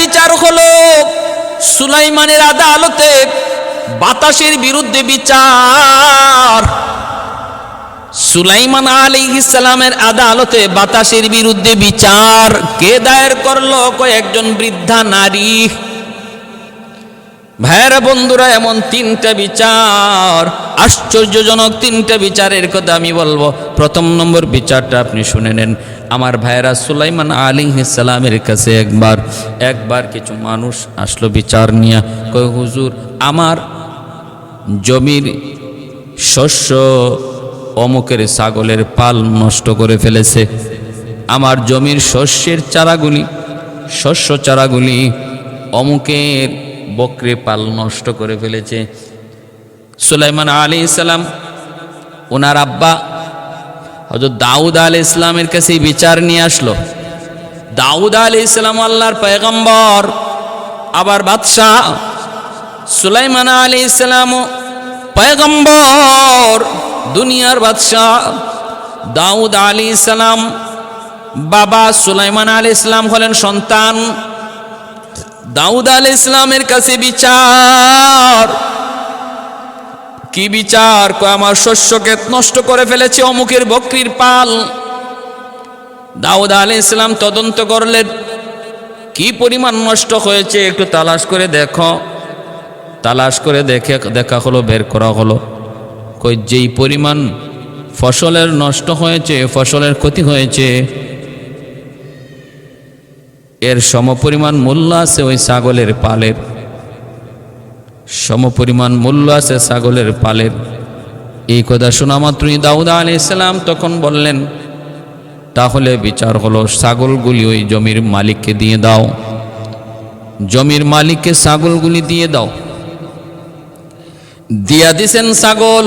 বিচার হলো সুলাইমানের আদালতে বাতাসের বিরুদ্ধে বিচার। সুলাইমান আলাইহিস সালামের আদালতে বাতাসের বিরুদ্ধে বিচার কে দায়ের করলো? কয়েকজন বৃদ্ধা নারী। ভাইরা বন্ধুরা, এমন তিনটা বিচার, আশ্চর্যজনক তিনটা বিচারের কথা আমি বলবো। প্রথম নম্বর বিচারটা আপনি শুনে নেন। আমার ভাইরা, সুলাইমান আলাইহিস সালামের কাছে একবার কিছু মানুষ আসলো বিচার নিয়ে। কয়, হুজুর, আমার জমির শস্য অমুকের ছাগলের পাল নষ্ট করে ফেলেছে। আমার জমির শস্য চারাগুলি অমুকের বকরি পাল নষ্ট করে ফেলেছে। সুলাইমান আলাইহিস সালাম ওনার আব্বা হযরত দাউদ আলাইহিস সালামের কাছে বিচার নিয়ে আসলো। দাউদ আলাইহিস সালাম আল্লাহর পয়গম্বর, আবার বাদশাহ। সুলাইমান আলাইহিস সালামও পয়গম্বর, দুনিয়ার বাদশাহ। দাউদ আলাইহিস সালাম বাবা, সুলাইমান আলাইহিস সালাম হলেন সন্তান। দাউদ আলাইহিস সালামের কাছে বিচার। কি বিচার? কয়, আমার শস্যকে নষ্ট করে ফেলেছে অমুকের বকরির পাল। দাউদ আলাইহিস সালাম তদন্ত করলেন, কি পরিমাণ নষ্ট হয়েছে একটু তালাশ করে দেখো। তালাশ করে দেখা হলো, বের করা হলো। কই, যেই পরিমাণ ফসলের নষ্ট হয়েছে, ফসলের ক্ষতি হয়েছে, এর সমপরিমাণ মূল্য আছে ওই ছাগলের পালের। সমপরিমাণ মূল্য আছে ছাগলের পালের। এই কথা শোনা মাত্রই দাউদ আলাইহিস সালাম তখন বললেন, তাহলে বিচার হলো, ছাগলগুলি ওই জমির মালিককে দিয়ে দাও। জমির মালিককে ছাগলগুলি দিয়ে দাও। দিয়া দিছেন ছাগল।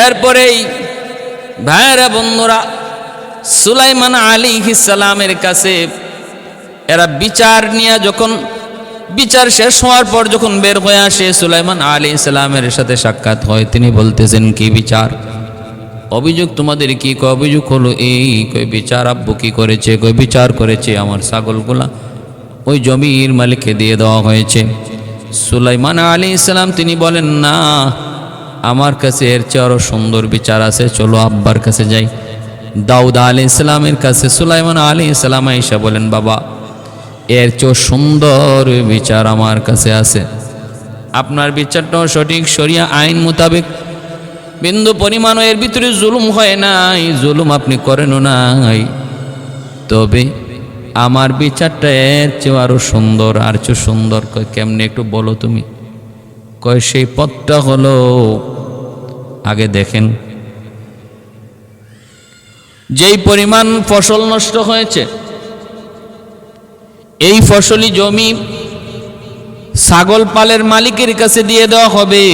এরপরেই ভাইরা বন্ধুরা, সুলাইমান আলাইহিস সালামের কাছে এরা বিচার নিয়ে যখন বিচার শেষ হওয়ার পর যখন বের হয়ে আসে, সুলাইমান আলাইহিস সালামের সাথে সাক্ষাৎ হয়। তিনি বলতেছেন, কি বিচার? অভিযোগ তোমাদের কি? অভিযোগ হলো এই। কই, বিচার আব্বু কি করেছে? কই, বিচার করেছে আমার ছাগলগুলা ওই জমির মালিককে দিয়ে দেওয়া হয়েছে। সুলাইমান আলাইহিস সালাম তিনি বলেন, না, আমার কাছে এর চেয়ে আরো সুন্দর বিচার আছে, চলো আব্বার কাছে যাই। দাউদ আলাইহিস সালামের কাছে সুলাইমান আলাইহিস সালাম আয়েশা বলেন, বাবা, এর চেয়ে সুন্দর বিচার আমার কাছে আছে। আপনার বিচারটাও সঠিক, শরিয়া আইন মোতাবেক বিন্দু পরিমাণ এর ভিতরে জুলুম হয় নাই, জুলুম আপনি করেনও নাই। তবে আমার বিচারটা এর চেয়ে আরো সুন্দর, আর চেয়ে সুন্দর। কয়, কেমনে একটু বলো তুমি? কয়, সেই পথটা হলো, আগে দেখেন যেই পরিমাণ ফসল নষ্ট হয়েছে, এই ফসলি জমি ছাগল পালের মালিকের কাছে দিয়ে দেওয়া হবে,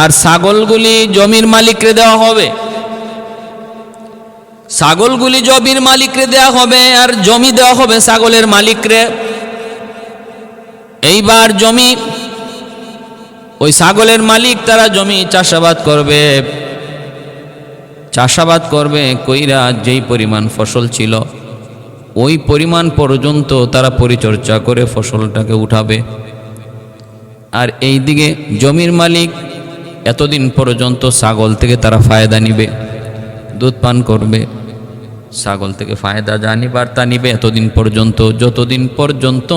আর ছাগলগুলি জমির মালিককে দেওয়া হবে। ছাগলগুলি জমির মালিককে দেওয়া হবে, আর জমি দেওয়া হবে ছাগলের মালিকরে। এইবার জমি, ওই ছাগলের মালিক তারা জমি চাষাবাদ করবে। চাষাবাদ করবে কইরা যেই পরিমাণ ফসল ছিল ওই পরিমাণ পর্যন্ত তারা পরিচর্যা করে ফসলটাকে উঠাবে। আর এই দিকে জমির মালিক এতদিন পর্যন্ত ছাগল থেকে তারা ফায়দা নিবে, দুধ পান করবে। ছাগল থেকে ফায়দা যা নিবার তা নিবে এতদিন পর্যন্ত, যতদিন পর্যন্ত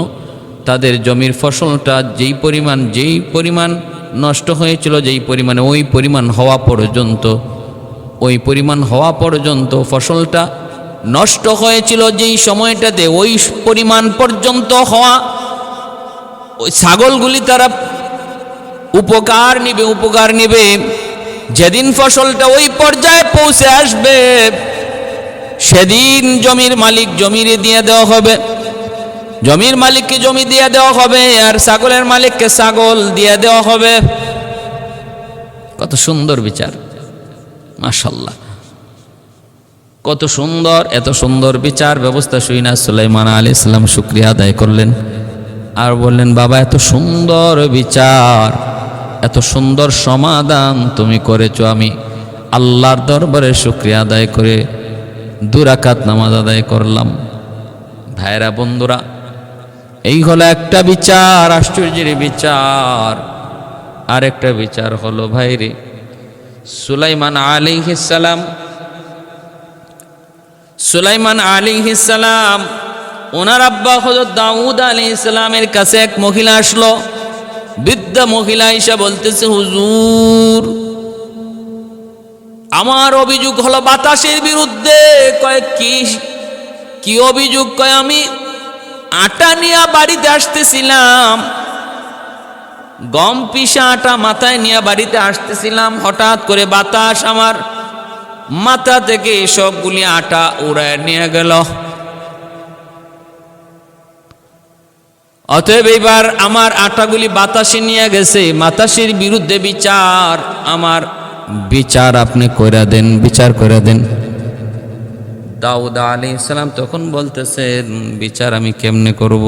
তাদের জমির ফসলটা যেই পরিমাণ নষ্ট হয়েছিল, যেই পরিমাণে ওই পরিমাণ হওয়া পর্যন্ত ফসলটা নষ্ট হয়েছিল যেই সময়টাতে, ওই পরিমাণ পর্যন্ত হওয়া ওই ছাগলগুলি তারা উপকার নিবে। যেদিন ফসলটা ওই পর্যায়ে পৌঁছে আসবে, সেদিন জমির মালিক জমিরে দিয়ে দেওয়া হবে, জমির মালিককে জমি দিয়ে দেওয়া হবে, আর ছাগলের মালিককে ছাগল দিয়ে দেওয়া হবে। কত সুন্দর বিচার, মাশাআল্লাহ, কত সুন্দর। এত সুন্দর বিচার ব্যবস্থা শুইনা সুলাইমান আলাইহিস সালাম শুকরিয়া আদায় করলেন, আর বললেন, বাবা, এত সুন্দর বিচার, এত সুন্দর সমাধান তুমি করেছো, আমি আল্লাহর দরবারে শুকরিয়া আদায় করে 2 রাকাত নামাজ আদায় করলাম। ভাইরা বন্ধুরা, এই হলো একটা বিচার, আশ্চর্যের বিচার। আর একটা বিচার হলো ভাইরে, সুলাইমান আলাইহিস সালাম ওনার আব্বা হযরত দাউদ আলাইহিস সালামের কাছে এক মহিলা আসলো। বৃদ্ধা মহিলা এসে বলতেছে, হুজুর, আমার অভিযোগ হলো বাতাসের বিরুদ্ধে। কয় কি অভিযোগ? কয় আমি আটা নিয়ে বাড়িতে আসতেছিলাম, গম পিষা আটা মাথায় নিয়ে বাড়িতে আসতেছিলাম, হঠাৎ করে বাতাস আমার মাথা থেকে সবগুলি আটা উড়ায় নিয়ে গেল। অতএব এবার আমার আটাগুলি বাতাসে নিয়ে গেছে, বাতাসের বিরুদ্ধে বিচার, আমার বিচার আপনি কইরা দেন, বিচার কইরা দেন। দাউদ আলাইহিস সালাম তখন বলতেছেন, বিচার আমি কেমনে করব?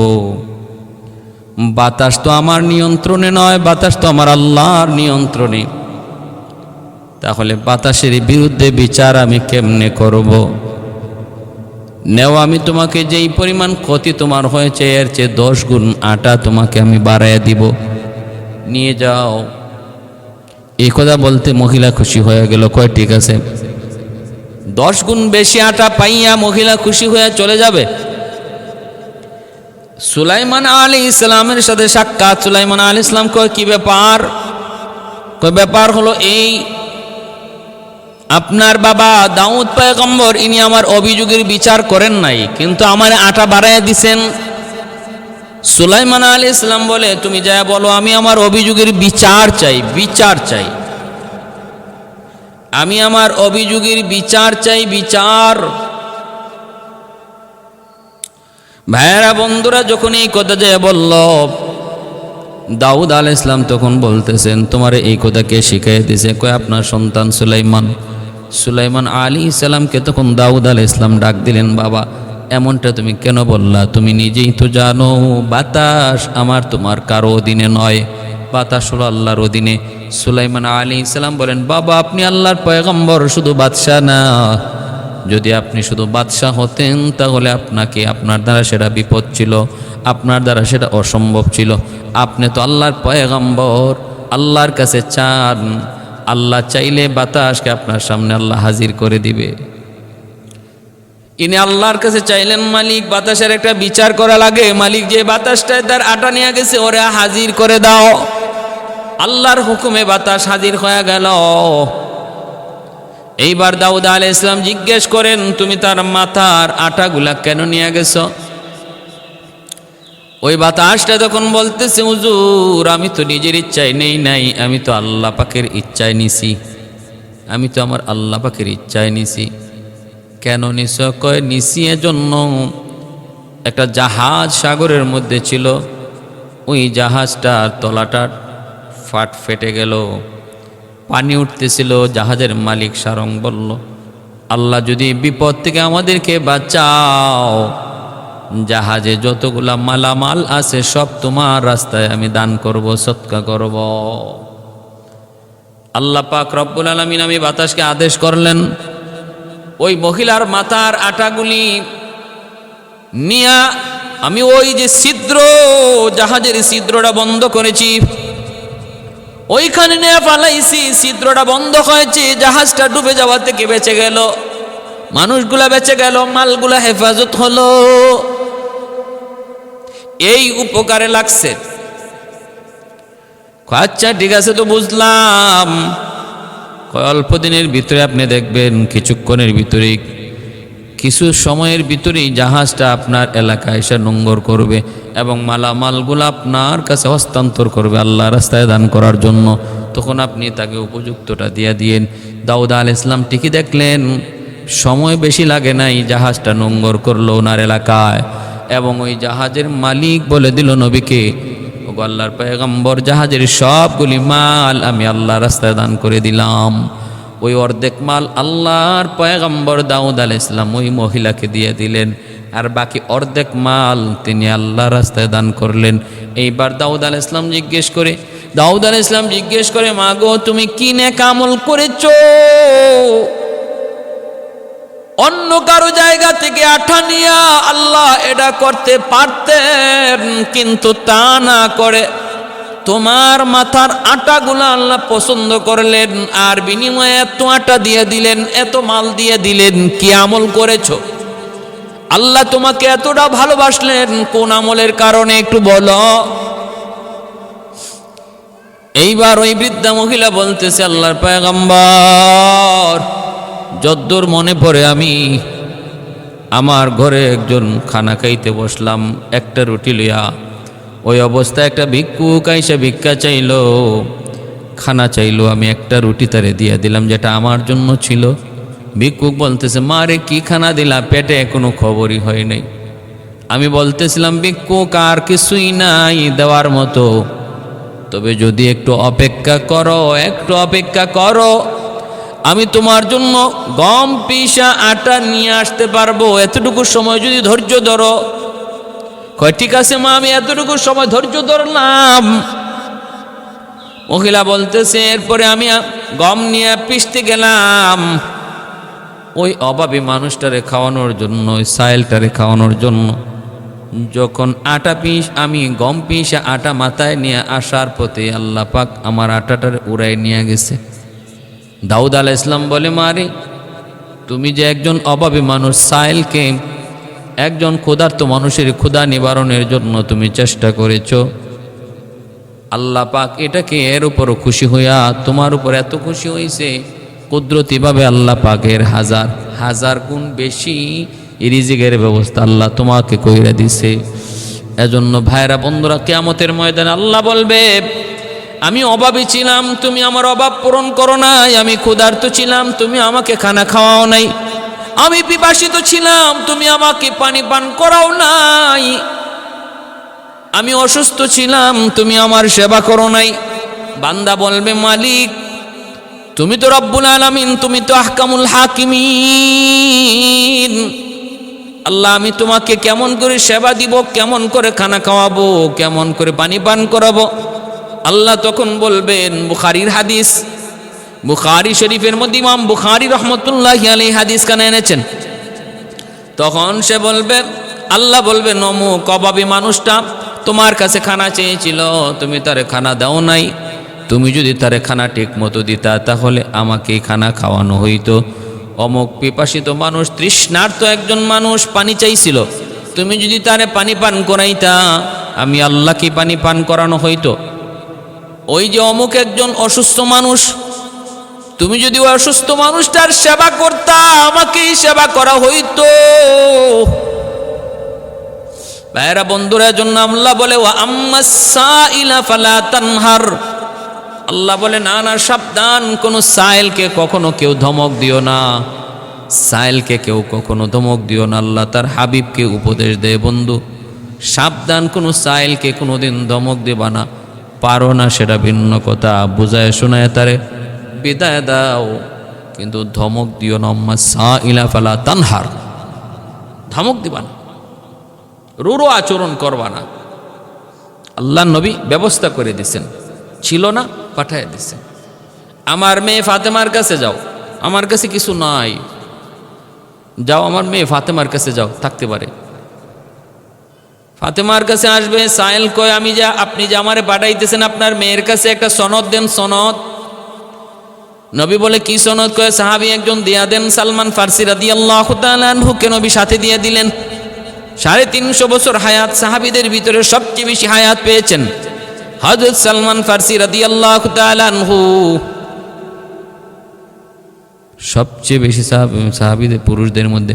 বাতাস তো আমার নিয়ন্ত্রণে নয়, বাতাস তো আমার আল্লাহর নিয়ন্ত্রণে। তাহলে বাতাসের বিরুদ্ধে বিচার আমি কেমনে করব? নেও, আমি তোমাকে যেই পরিমাণ ক্ষতি তোমার হয়েছে এর চেয়ে 10 গুণ আটা তোমাকে আমি বাড়াইয়া দিব, নিয়ে যাও। এই কথা বলতে মহিলা খুশি হয়ে গেল। কয় ঠিক আছে। 10 গুণ বেশি আটা পাইয়া মহিলা খুশি হয়ে চলে যাবে। সুলাইমান আলাইহিস সালামের সাথে সাক্ষাৎ। সুলাইমান আলাইহিস সালাম কয়, কি ব্যাপার? কয় ব্যাপার হলো এই, আপনার বাবা দাউদ পয়গম্বর ইনি আমার অভিযোগের বিচার করেন নাই, কিন্তু আমার আটা বাড়াইয়া দিছেন। সুলাইমান আলাইহিস সালাম বলে, তুমি যা বলো, আমি আমার অভিযোগের বিচার চাই, বিচার চাই, আমি আমার অভিযোগের বিচার চাই, বিচার। ভাইরা বন্ধুরা, যখন এই কথা যে বলল, দাউদ আলাইহিস সালাম তখন বলতেছেন, তোমার এই কথা কে শিখাই দিয়েছে? কয় আপনার সন্তান সুলাইমান। সুলাইমান আলাইহিস সালামকে তখন দাউদ আলাইহিস সালাম ডাক দিলেন, বাবা এমনটা তুমি কেন বললা? তুমি নিজেই তো জানো বাতাস আমার তোমার কারো অধীনে নয়, বাতাস হলো আল্লাহর অধীনে। সুলাইমান আলাইহিস সালাম বলেন, বাবা আপনি আল্লাহর পয়গম্বর, শুধু বাদশাহ না। যদি আপনি শুধু বাদশাহ হতেন তাহলে আপনার দ্বারা সেটা বিপদ ছিল, আপনার দ্বারা সেটা অসম্ভব ছিল। আপনি তো আল্লাহর পয়গম্বর, আল্লাহর কাছে চান, আল্লাহ চাইলে বাতাসকে আপনার সামনে আল্লাহ হাজির করে দিবে। ইনি আল্লাহর কাছে চাইলেন, মালিক বাতাসের একটা বিচার করা লাগে, মালিক যে বাতাসটায় তার আটা নিয়ে গেছে ওরা হাজির করে দাও। আল্লাহর হুকুমে বাতাস হাজির হয়ে গেল। এইবার দাউদ আলাইহিস সালাম জিজ্ঞেস করেন, তুমি তার মাথার আটাগুলা কেন নিয়ে গেছো? ওই বাতাসটা তখন বলতেছে, হুজুর আমি তো নিজের ইচ্ছায় নেই নাই, আমি তো আল্লাহ পাকের ইচ্ছায় নিছি, আমি তো আমার আল্লাহ পাকের ইচ্ছায় নিছি। কেন নিছ? কয় নিছি এজন্য, একটা জাহাজ সাগরের মধ্যে ছিল, ওই জাহাজটার তলাটা ফেটে গেল, পানি উঠতেছিল। জাহাজের মালিক সারং বলল, আল্লাহ যদি বিপদ থেকে আমাদেরকে বাঁচাও, জাহাজে যতগুলা মালামাল আছে সব তোমার রাস্তায় আমি দান করব, সদকা করব। আল্লাহ পাক রব্বুল আলামিন আমি বাতাসকে আদেশ করলেন, ওই মহিলার মাথার আটাগুলি নিয়া আমি ওই যে ছিদ্র, জাহাজের ছিদ্রটা বন্ধ করেছি, ওইখানে নিয়ে ফালাইছি, ছিদ্রটা বন্ধ হয়েছে, জাহাজটা ডুবে যাওয়া থেকে বেঁচে গেল, মানুষগুলা বেঁচে গেল, মালগুলা হেফাজত হলো। এই উপকারে লাগছে। আচ্ছা ঠিক আছে, তো বুঝলাম। অল্প দিনের ভিতরে আপনি দেখবেন, কিছুক্ষণের ভিতরে, কিছু সময়ের ভিতরেই জাহাজটা আপনার এলাকায় এসে নোঙ্গর করবে এবং মালামালগুলো আপনার কাছে হস্তান্তর করবে আল্লাহ রাস্তায় দান করার জন্য। তখন আপনি তাকে উপযুক্তটা দিয়ে দিয়েন। দাউদ আলাইহিস সালাম ঠিকই দেখলেন, সময় বেশি লাগে নাই, জাহাজটা নোঙ্গর করলো ওনার এলাকায়, এবং ওই জাহাজের মালিক বলে দিল নবীকে, ও আল্লাহর পয়গম্বর, জাহাজের সবগুলি মাল আমি আল্লাহ রাস্তায় দান করে দিলাম। ওই অর্ধেক মাল আল্লাহর পয়গম্বর দাউদ আলাইহিস সালাম ওই মহিলাকে দিয়ে দিলেন, আর বাকি অর্ধেক মাল তিনি আল্লাহ রাস্তায় দান করলেন। এইবার দাউদ আলাইহিস সালাম জিজ্ঞেস করে, মা গো তুমি কি নেক আমল করেছো? অন্য কারো জায়গা থেকে আঠা নিয়া আল্লাহ এটা করতে পারতেন, কিন্তু তা না করে তোমার মাথার আটাগুলো আল্লাহ পছন্দ করলেন, আর বিনিময়ে এত আটা দিয়ে দিলেন, এত মাল দিয়ে দিলেন। কি আমল করেছো? আল্লাহ তোমাকে এতটা ভালোবাসলেন কোন আমলের কারণে একটু বলো। এইবার ওই বৃদ্ধা মহিলা বলতেছে, আল্লাহর পয়গম্বর, যদ্দূর মনে পড়ে আমি আমার ঘরে একজন খানা খাইতে বসলাম, একটা রুটি লইয়া। ওই অবস্থায় একটা ভিক্ষুক আইসা ভিক্ষা চাইলো, খানা চাইলো। আমি একটা রুটি তারে দিয়ে দিলাম, যেটা আমার জন্য ছিল। ভিক্ষুক বলতেছে, মারে কি খানা দিলা, পেটে কোনো খবরই হয় নাই। আমি বলতেছিলাম, ভিক্ষুক আর কিছুই নাই দেওয়ার মতো, তবে যদি একটু অপেক্ষা করো, একটু অপেক্ষা করো, আমি তোমার জন্য গম পিসা আটা নিয়ে আসতে পারবো, এতটুকু সময় যদি ধৈর্য ধরো। কয় ঠিক আছে মা, আমি এতটুকু সময় ধৈর্য ধরলাম। মহিলা বলতেছে, এরপরে আমি গম নিয়ে পিষতে গেলাম ওই অভাবী মানুষটারে খাওয়ানোর জন্য, ওই সাইলটারে খাওয়ানোর জন্য। যখন আমি গম পিসা আটা মাথায় নিয়ে আসার পথে আল্লাহ পাক আমার আটাটারে উড়াই নিয়ে গেছে। দাউদ আলাইহিস সালাম বলে, মারে তুমি যে একজন অভাবী মানুষ, সাইলকে, একজন ক্ষুধার্ত মানুষের ক্ষুধা নিবারণের জন্য তুমি চেষ্টা করেছো, আল্লাহ পাক এটাকে এর উপরও খুশি হইয়া তোমার উপর এত খুশি হয়েছে, কুদরতিভাবে আল্লাহ পাকের হাজার হাজার গুণ বেশি রিজিকের ব্যবস্থা আল্লাহ তোমাকে কইরা দিছে। এজন্য ভাইরা বন্ধুরা, কিয়ামতের ময়দানে আল্লাহ বলবে, আমি অভাবী ছিলাম, তুমি আমার অভাব পূরণ করো নাই। আমি ক্ষুধার্ত ছিলাম, তুমি আমাকে খানা খাওয়াও নাই। আমি পিপাসিত ছিলাম, তুমি আমাকে পানি পান করাও নাই। আমি অসুস্থ ছিলাম, তুমি আমার সেবা করো নাই। বান্দা বলবে, মালিক তুমি তো রব্বুল আলামিন, তুমি তো আহকামুল হাকিমিন। আল্লাহ, আমি তোমাকে কেমন করে সেবা দিব, কেমন করে খানা খাওয়াবো, কেমন করে পানি পান করাবো? আল্লাহ তখন বলবেন, বুখারীর হাদিস, বুখারী শরীফের মধ্যে ইমাম বুখারী রহমতুল্লাহি আলাইহি হাদিস কানে এনেছেন। তখন সে বলবে, আল্লাহ বলবে, অমুক অভাবী মানুষটা তোমার কাছে খানা চেয়েছিল, তুমি তারে খানা দাও নাই। তুমি যদি তারে খানা ঠিক মতো দিতা, তাহলে আমাকে খানা খাওয়ানো হইতো। অমুক পিপাসিত মানুষ, তৃষ্ণার্ত একজন মানুষ পানি চাইছিল, তুমি যদি তারে পানি পান করাইতা, আমি আল্লাহকে পানি পান করানো হইতো। ওই যে অমুক একজন অসুস্থ মানুষ, তুমি যদি ওই অসুস্থ মানুষটার সেবা করতা, আমাকেই সেবা করা হইতো। ভাইরা বন্ধুরা, জন্য আল্লাহ বলে, ওয়া আম্মাস সাইলা ফালা তানহার। আল্লাহ বলে, না না, সাবধান, কোন সাইলকে কখনো কেউ ধমক দিও না, সাইলকে কেউ কখনো ধমক দিও না। আল্লাহ তার হাবিবকে উপদেশ দেয়, বন্ধু সাবধান, কোন সাইলকে কোনোদিন ধমক দেবা না। পারো না সেটা ভিন্ন কথা, বুঝায় শোনায় তারে বিদায় দাও, কিন্তু ধমক দিও না। আম্মা সাইলা ফালা তানহার, ধমক দিবা না, রূঢ় আচরণ করবা না। আল্লাহ নবী ব্যবস্থা করে দিছেন, ছিল না পাঠায় দিছেন। আমার মেয়ে ফাতেমার কাছে যাও, আমার কাছে কিছু নাই, যাও আমার মেয়ে ফাতেমার কাছে যাও, থাকতে পারে। ফাতেমার কাছে আসবে, সাইল কয়, আপনি যে আমারে পাঠাইতেছেন আপনার মেয়ের কাছে একটা সনদ দেন, সনদ। নবী বলে, কি সনদ? কয়, সাহাবী একজন দিয়া দেন, সালমান ফারসি রাদিয়াল্লাহু তাআলা আনহুকে নবী সাথে দিয়ে দিলেন। 350 বছর হায়াত, সাহাবীদের ভিতরে সবচেয়ে বেশি হায়াত পেয়েছেন হযরত সালমান ফারসি রাদিয়াল্লাহু তাআলা আনহু। সবচেয়ে বেশি সাহাবীদের, পুরুষদের মধ্যে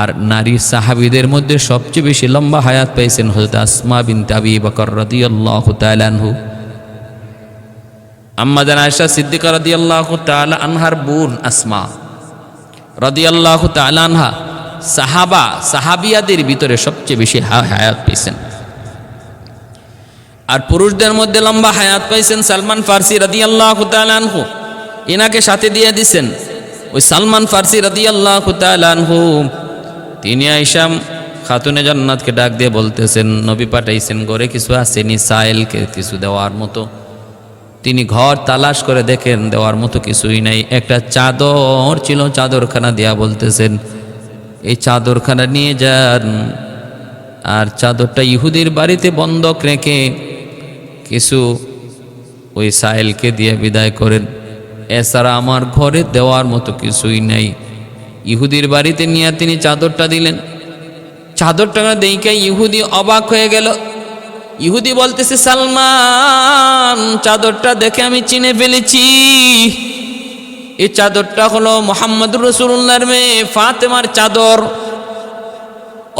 আর নারী সাহাবীদের মধ্যে সবচেয়ে বেশি লম্বা হায়াত পেয়েছেন হযরত আসমা বিনতে আবি বকর রাদিয়াল্লাহু তাআলা আনহু। আম্মা জান আয়েশা সিদ্দিকা রাদিয়াল্লাহু তাআলা আনহার বোন আসমা রাদিয়াল্লাহু তাআলা আনহা সাহাবিয়াদের ভিতরে সবচেয়ে বেশি হায়াত পেয়েছেন। আর পুরুষদের মধ্যে লম্বা হায়াত পাইছেন সালমান ফারসি রাদিয়াল্লাহু তাআলা আনহু, এনাকে সাথে দিয়ে দিছেন। ওই সালমান ফারসি রাদিয়াল্লাহু তাআলা আনহু তিনি আয়েশা খাতুনে জান্নাতকে ডাক দিয়ে বলতেছেন, নবী পাঠাইছেন, ঘরে কিছু আসেনি সাইলকে কিছু দেওয়ার মতো। তিনি ঘর তালাশ করে দেখেন, দেওয়ার মতো কিছুই নাই। একটা চাদর ছিল, চাদরখানা দিয়া বলতেছেন, এই চাদরখানা নিয়ে যান, আর চাদরটা ইহুদির বাড়িতে বন্ধক রেখে কিছু ওই সাহেলকে দিয়ে বিদায় করেন। এছাড়া আমার ঘরে দেওয়ার মতো কিছুই নাই। ইহুদির বাড়িতে নিয়ে তিনি চাদরটা দিলেন। চাদরটা দেখে ইহুদি অবাক হয়ে গেল। ইহুদি বলতেছে, সালমান, চাদরটা দেখে আমি চিনে ফেলেছি। এই চাদরটা হলো মুহাম্মদুর রাসূলুল্লাহর মেয়ে ফাতেমার চাদর।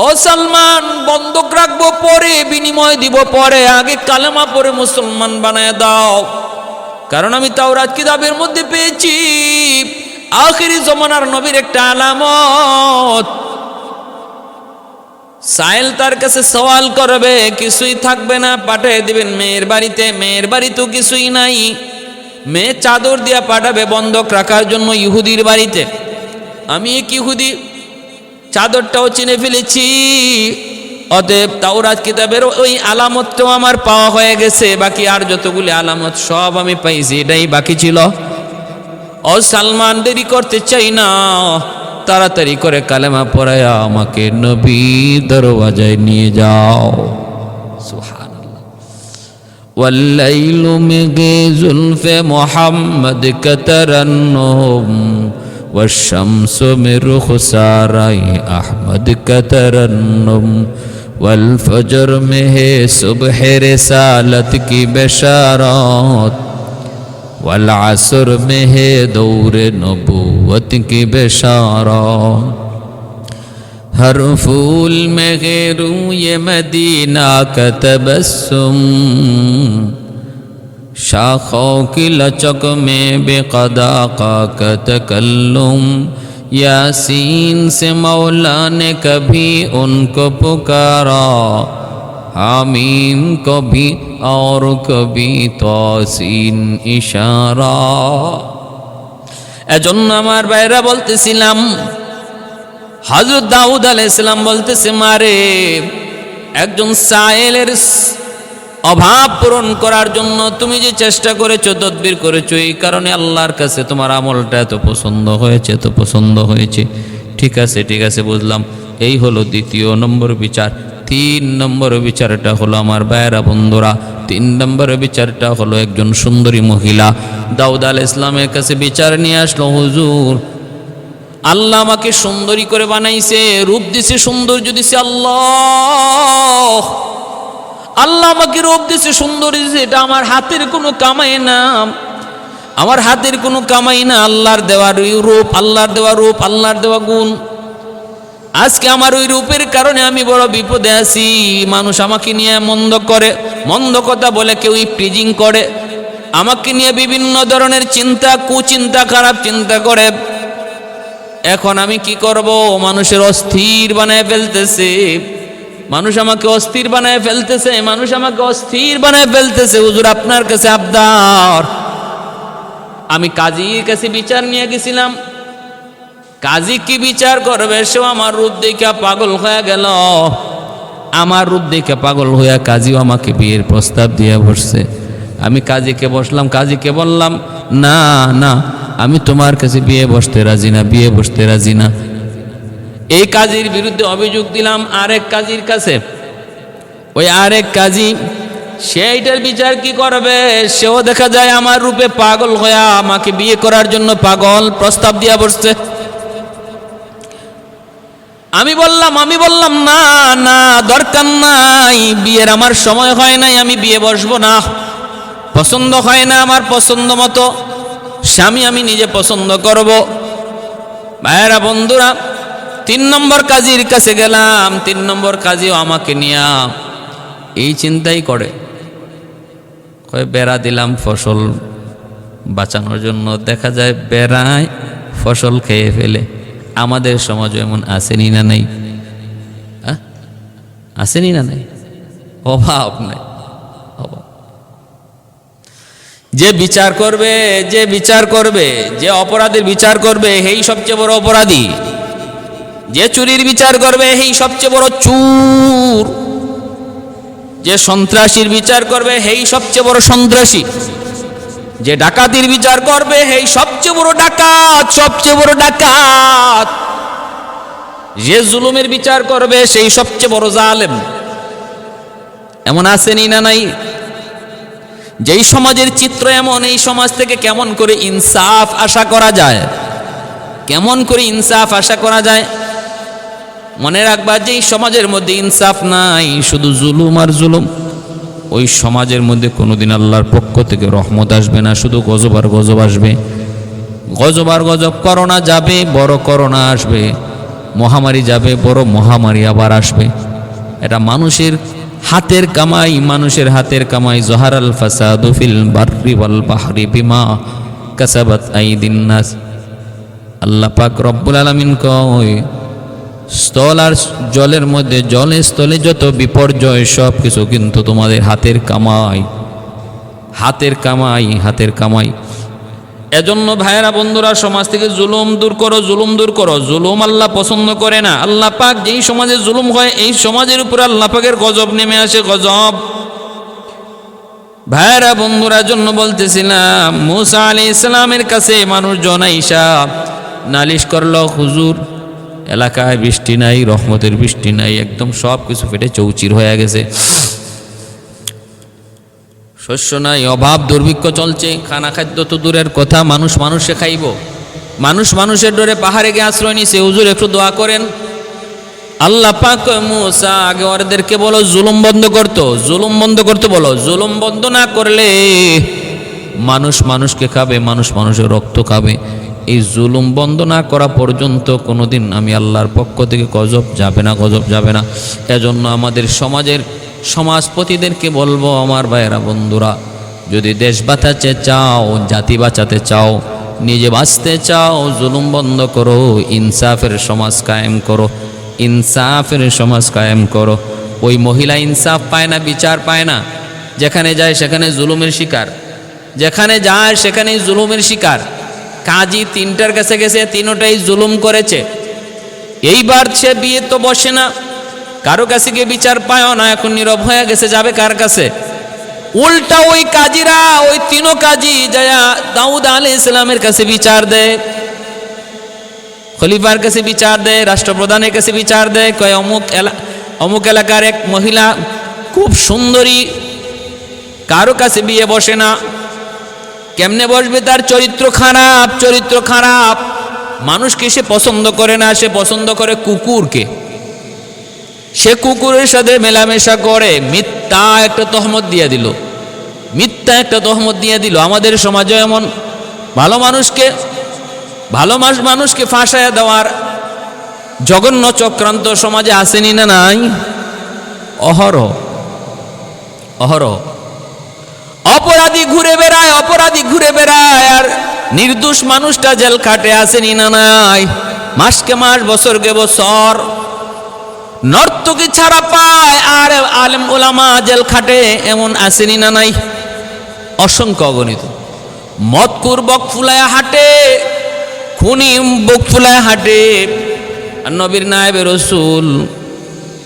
ও সালমান, বন্ধক রাখবো পরে, বিনিময় দিব পরে, আগে কালেমা পড়ে মুসলমান বানায় দাও। কারণ আমি তাওরাত কিতাবের মধ্যে পেয়েছি আখিরি জমানার নবীর একটা আলামত। সাহেল তার কাছে সওয়াল করবে, কিছুই থাকবে না, পাঠিয়ে দিবেন মেয়ের বাড়িতে। মেয়ের বাড়িতেও কিছুই নাই। মেয়ে চাদর দিয়া পাঠাবে বন্ধক রাখার জন্য ইহুদির বাড়িতে। আমি এক ইহুদি, চাদরটাও চিনে ফেলেছি। অতএব তাওরাত কিতাবের ওই আলামতটাও আমার পাওয়া হয়ে গেছে। বাকি আর যতগুলি আলামত সব আমি পাইছি, এটাই বাকি ছিল। ও সালমান, দেরি করতে চাই না, তাড়াতাড়ি করে কালেমা পড়ায়া আমাকে নবী দরওয়াজায় নিয়ে যাও। সুবহানাল্লাহ। ওয়াল্লাইলু মিগে জুলফে মুহাম্মদ কাতারান্নুম ওয়াশ-শামসু মির খুসারাই আহমদ কাতারান্নুম ওয়াল-ফজর মে হে সুবহে রিসালত কি বিশারত वल-असर में है दौर नबूवत की बिशारत हर फूल में है रूए मदीना का तबस्सुम शाखों की लचक में बेक़दा का तकल्लुम यासीन से मौला ने कभी उनको पुकारा आमीन कभी और कभी तौसीन इशारा। এজন্য আমার ভাইরা বলতেছিলাম, হযরত দাউদ আলাইহিস সালাম বলতেছে, মারে একজন সায়েলের অভাব পূরণ করার জন্য তুমি যে চেষ্টা করেছো, তদবির করেছো, এই কারণে আল্লাহর কাছে তোমার আমলটা এত পছন্দ হয়েছে, এত পছন্দ হয়েছে। ঠিক আছে, ঠিক আছে, বুঝলাম। এই হলো দ্বিতীয় নম্বর বিচার। 3 নম্বর বিচারটা হলো আমার ভাইয়েরা বন্ধুরা, 3 নম্বর বিচারটা হলো একজন সুন্দরী মহিলা দাউদ আলাইহিস সালামের কাছে বিচার নিয়ে আসলো, হুজুর আল্লাহ আমাকে সুন্দরী করে বানাইছে, রূপ দিছে, সৌন্দর্য দিছে। আল্লাহ আল্লাহ আমাকে রূপ দিছে, সৌন্দর্য দিছে, এটা আমার হাতের কোনো কামাই না, আমার হাতের কোনো কামাই না। আল্লাহর দেওয়া রূপ, আল্লাহর দেওয়া রূপ, আল্লাহর দেওয়া গুণ। আজকে আমার ওই রূপের কারণে আমি বড় বিপদে আছি। মানুষ আমাকে নিয়ে মন্দ করে, মন্দ কথা বলে, কেউ প্রিজিং করে, আমাকে নিয়ে বিভিন্ন ধরনের চিন্তা, কুচিন্তা, খারাপ চিন্তা করে। এখন আমি কি করব? মানুষের অস্থির বানায় ফেলতেছে, মানুষ আমাকে অস্থির বানায় ফেলতেছে, মানুষ আমাকে অস্থির বানায় ফেলতেছে। হুজুর আপনার কাছে আবদার। আমি কাজীর কাছে বিচার নিয়ে গেছিলাম। কাজী কি বিচার করবে? সেও আমার রূপ দেখে পাগল হয়ে গেল। আমার রূপ দেখে পাগল হইয়া কাজীও আমাকে বিয়ের প্রস্তাব দিয়ে বসছে। আমি কাজীকে বসলাম, কাজীকে বললাম, না না, আমি তোমার কাছে বিয়ে বসতে রাজি না, বিয়ে বসতে রাজি না। এই কাজীর বিরুদ্ধে অভিযোগ দিলাম আরেক কাজীর কাছে। ওই আরেক কাজী সে এইটার বিচার কি করবে? সেও দেখা যায় আমার রূপে পাগল হইয়া আমাকে বিয়ে করার জন্য পাগল প্রস্তাব দিয়া বসছে। আমি বললাম না না, দরকার নাই, বিয়ের আমার সময় হয় নাই, আমি বিয়ে বসবো না। পছন্দ হয় না আমার পছন্দ মতো স্বামী আমি নিজে পছন্দ করব। ভাইয়েরা বন্ধুরা, 3 নম্বর কাজীর কাছে গেলাম। 3 নম্বর কাজীও আমাকে নিয়ে এই চিন্তাই করে। বেড়া দিলাম ফসল বাঁচানোর জন্য, দেখা যায় বেড়ায় ফসল খেয়ে ফেলে। আমাদের সমাজে এমন আসেনি না নাই? আসেনি না নাই? অভাব নাই, অভাব। যে বিচার করবে, যে বিচার করবে, যে অপরাধের বিচার করবে, সেই সবচেয়ে বড় অপরাধী। যে চুরির বিচার করবে, সেই সবচেয়ে বড় চুর। যে সন্ত্রাসীর বিচার করবে, সেই সবচেয়ে বড় সন্ত্রাসী। যে ডাকাতির বিচার করবে, সেই সবচেয়ে বড় ডাকাত, সবচেয়ে বড় ডাকাত। যে জুলুমের বিচার করবে, সেই সবচেয়ে বড় জালেম। এমন আসেনি না নাই? যেই সমাজের চিত্র এমন, এই সমাজ থেকে কেমন করে ইনসাফ আশা করা যায়? কেমন করে ইনসাফ আশা করা যায়? মনে রাখবা, যেই সমাজের মধ্যে ইনসাফ নাই, শুধু জুলুম আর জুলুম, ওই সমাজের মধ্যে কোনোদিন আল্লাহর পক্ষ থেকে রহমত আসবে না, শুধু গজব আর গজব আসবে। গজব আর গজব, করোনা যাবে, বড় করোনা আসবে, মহামারী যাবে, বড় মহামারী আবার আসবে। এটা মানুষের হাতের কামাই, মানুষের হাতের কামাই। জহারাল ফাসাদু ফিল বাররি ওয়াল বাহরি বিমা কাসাবাত আইদিন নাস। আল্লাহ পাক রব্বুল আলামিন কয়, স্থল আর জলের মধ্যে, জলে স্থলে যত বিপর্যয়, সব কিছু কিন্তু তোমাদের হাতের কামাই, হাতের কামাই, হাতের কামাই। এজন্য ভাইয়েরা বন্ধুরা, সমাজ থেকে জুলুম দূর করো, জুলুম দূর করো। জুলুম আল্লাহ পছন্দ করে না। আল্লাহ পাক যেই সমাজে জুলুম হয়, এই সমাজের উপর আল্লাহ পাকের গজব নেমে আসে, গজব। ভাইয়েরা বন্ধুরা, জন্য বলতেছিলাম, মুসা আলাইহিস সালামের কাছে মানুষজন আইসা নালিশ করলো, হুজুর এলাকায় বৃষ্টি নাই, রহমতের বৃষ্টি নাই, একদম সব কিছু ফেটে চৌচির হয়ে গেছে, শস্য নাই, অভাব দুর্ভিক্ষ চলছে, খানা খাদ্য তো দূরের কথা, মানুষ মানুষে খাইব, মানুষ মানুষের ডরে পাহাড়ে গিয়ে আশ্রয় নিছে, হুজুর একটু দোয়া করেন। আল্লাহ পাক মুসা, আগে ওদেরকে বলো জুলুম বন্ধ করতো, জুলুম বন্ধ করতে বলো। জুলুম বন্ধ না করলে মানুষ মানুষকে খাবে, মানুষ মানুষের রক্ত খাবে। এই জুলুম বন্ধ না করা পর্যন্ত কোনোদিন আমি আল্লাহর পক্ষ থেকে গজব যাবে না, গজব যাবে না। এজন্য আমাদের সমাজের সমাজপতিদেরকে বলবো, আমার ভাইয়েরা বন্ধুরা, যদি দেশ বাঁচাতে চাও, জাতি বাঁচাতে চাও, নিজে বাঁচতে চাও, জুলুম বন্ধ করো, ইনসাফের সমাজ কায়েম করো, ইনসাফের সমাজ কায়েম করো। ওই মহিলা ইনসাফ পায় না, বিচার পায় না, যেখানে যায় সেখানে জুলুমের শিকার, যেখানে যায় সেখানেই জুলুমের শিকার। কাজী তিনটার কাছে গেছে, তিনটাই জুলুম করেছে। এইবার সে বিয়ে তো বসে না, কারো কাছে গিয়ে বিচার পায় না, এখন নীরব হয়ে গেছে, যাবে কার কাছে? উল্টা ওই কাজীরা, ওই তিনও কাজী যায়া দাউদ আলাইহিস সালামের কাছে বিচার দেয়, খলিফার কাছে বিচার দেয়, রাষ্ট্রপ্রধানের কাছে বিচার দেয়, কয় অমুক এলাকার এক মহিলা খুব সুন্দরী, কারো কাছে বিয়ে বসে না। কেমনে বসবে? তার চরিত্র খারাপ, চরিত্র খারাপ, মানুষকে সে পছন্দ করে না, সে পছন্দ করে কুকুরকে। সে কুকুরের সাথে মেলামেশা করে, মিথ্যা একটা তহমত দিয়ে দিল, মিথ্যা একটা তহমত দিয়ে দিল। আমাদের সমাজে এমন ভালো মানুষকে ফাঁসায় দেওয়ার জঘন্য চক্রান্ত সমাজে আসেনি না নাই? অহরহ অহরহ। অপরাধী ঘুরে বেড়ায়, অপরাধী ঘুরে বেড়ায়, আর নির্দোষ মানুষটা জেল খাটে, আসেনি না নাই? মাসকে মাস, বছরকে বছর নর্তকী ছাড়া পায়, আর আলেম ওলামা জেল খাটে, এমন আসেনি না নাই? অসংখ্য অগণিত। মদকুর বক ফুলায় হাঁটে, খুনি বুক ফুলায় হাঁটে, আর নবীর নায়েবে রসুল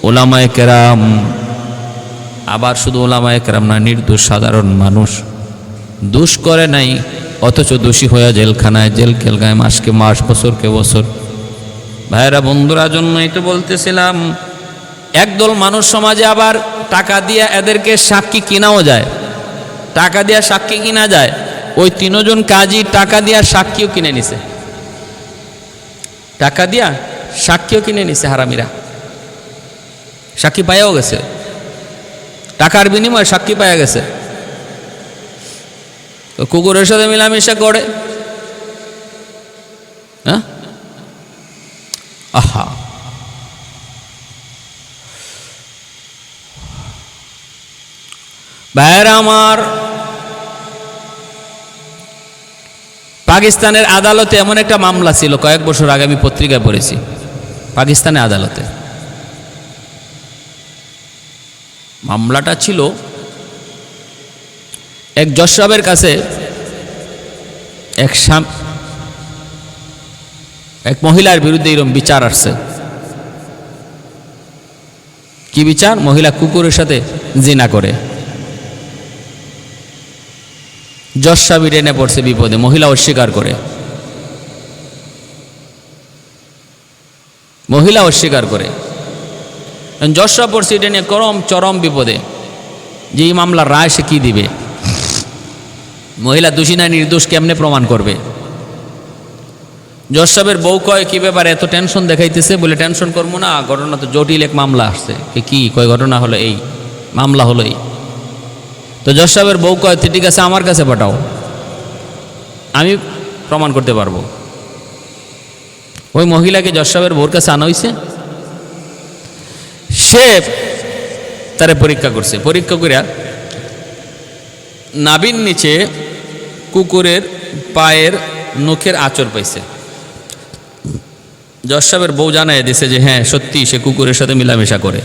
ওলামায়ে কেরাম, আবার শুধু ওলামায়ে কেরাম না, নির্দোষ সাধারণ মানুষ দোষ করে নাই, অথচ দোষী হয়ে জেলখানায়, জেল খেলগায় মাসকে মাস, বছরকে বছর। ভাইয়েরা বন্ধুরা, জন্যই তো বলতেছিলাম, একদল মানুষ সমাজে আবার টাকা দিয়ে এদেরকে সাক্ষী কিনাও যায়, টাকা দিয়া সাক্ষী কিনা যায়। ওই তিনজন কাজী টাকা দিয়া সাক্ষীও কিনে নিছে, টাকা দিয়া সাক্ষীও কিনে নিছে, হারামিরা। সাক্ষী পাইয়াও গেছে, টাকার বিনিময়ে সাক্ষী পাইয়া গেছে। কুকুরের সাথে মেলামেশা করে, হ্যাঁ, আহা। ভাইয়েরা আমার, পাকিস্তানের আদালতে এমন একটা মামলা ছিল, কয়েক বছর আগে আমি পত্রিকায় পড়েছি। পাকিস্তানের আদালতে মামলাটা ছিল, এক জজ সাহেবের কাছে এক মহিলার বিরুদ্ধে এরকম বিচার আসছে। কি বিচার? মহিলা কুকুরের সাথে জিনা করে। জজ সাহেব এনে পড়ছে বিপদে, মহিলা অস্বীকার করে, মহিলা অস্বীকার করে। জজ সাহেব পড়ছে এটা নিয়ে চরম বিপদে। যে এই মামলার রায় সে কী দিবে? মহিলা দোষী না নির্দোষ কেমনে প্রমাণ করবে? জজ সাহেবের বউ কয়, কী ব্যাপার এত টেনশন দেখাইতেছে? বলে টেনশন করবো না, ঘটনা তো জটিল, এক মামলা আসছে। কি কয়? ঘটনা হলো এই, মামলা হলো এই। তো জজ সাহেবের বউ কয়, ঠিক আছে আমার কাছে পাঠাও, আমি প্রমাণ করতে পারবো। ওই মহিলাকে জজ সাহেবের বউর কাছে আনা হয়েছে। সে তারে পরীক্ষা করছে, পরীক্ষা করিয়া নাভির নিচে কুকুরের পায়ের নখের আঁচড় পাইছে। জজ সাহেবের বউ জানাই দিছে যে হ্যাঁ সত্যি সে কুকুরের সাথে মিলামেশা করে।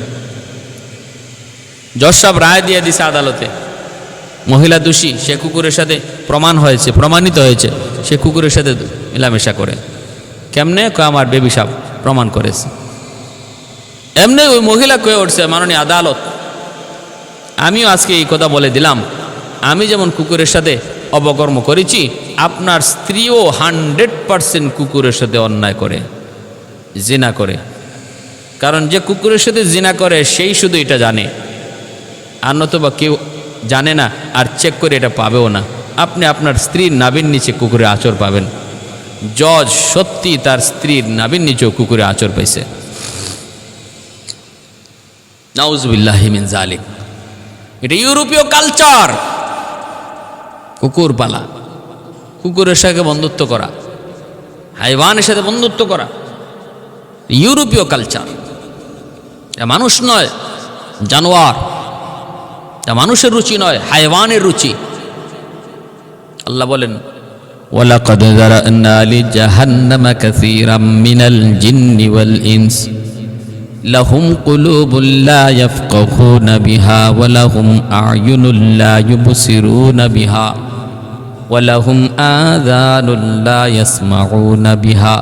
জজ সাহেব রায় দিয়ে দিছে আদালতে, মহিলা দোষী, সে কুকুরের সাথে প্রমাণিত হয়েছে সে কুকুরের সাথে মেলামেশা করে। কেমনে? কয় আমার বেবি সাহেব প্রমাণ করেছে। এমনি ওই মহিলা কয়ে উঠছে, মাননীয় আদালত, আমিও আজকে এই কথা বলে দিলাম, আমি যেমন কুকুরের সাথে অপকর্ম করেছি, আপনার স্ত্রীও 100% কুকুরের সাথে অন্যায় করে, জিনা করে। কারণ যে কুকুরের সাথে জিনা করে সেই শুধু এটা জানে, আর নতুবা কেউ জানে না, আর চেক করে এটা পাবেও না। আপনি আপনার স্ত্রীর নাভির নিচে কুকুরের আঁচড় পাবেন। জজ সত্যি তার স্ত্রীর নাভির নিচেও কুকুরের আঁচড় পাইছে। নাউজুবিল্লাহি মিন যালিক। এটা ইউরোপীয় কালচার, কুকুর পালা, কুকুরের সাথে বন্ধুত্ব করা, হাইওয়ানের সাথে বন্ধুত্ব করা, ইউরোপীয় কালচার। মানুষ নয়, জানোয়ার। মানুষের রুচি নয়, হাইওয়ানের রুচি। আল্লাহ বলেন, ওয়ালাকাদ যারানা লিজাহান্নামা কাসীরাম মিনাল জিন্নি ওয়াল ইনস লাহুম কুলুবুল লা ইয়াফকাহুনা বিহা ওয়া লাহুম আ'য়ুনুল লা ইউবসিরুনা বিহা ওয়া লাহুম আযানুল লা ইয়াসমাউনা বিহা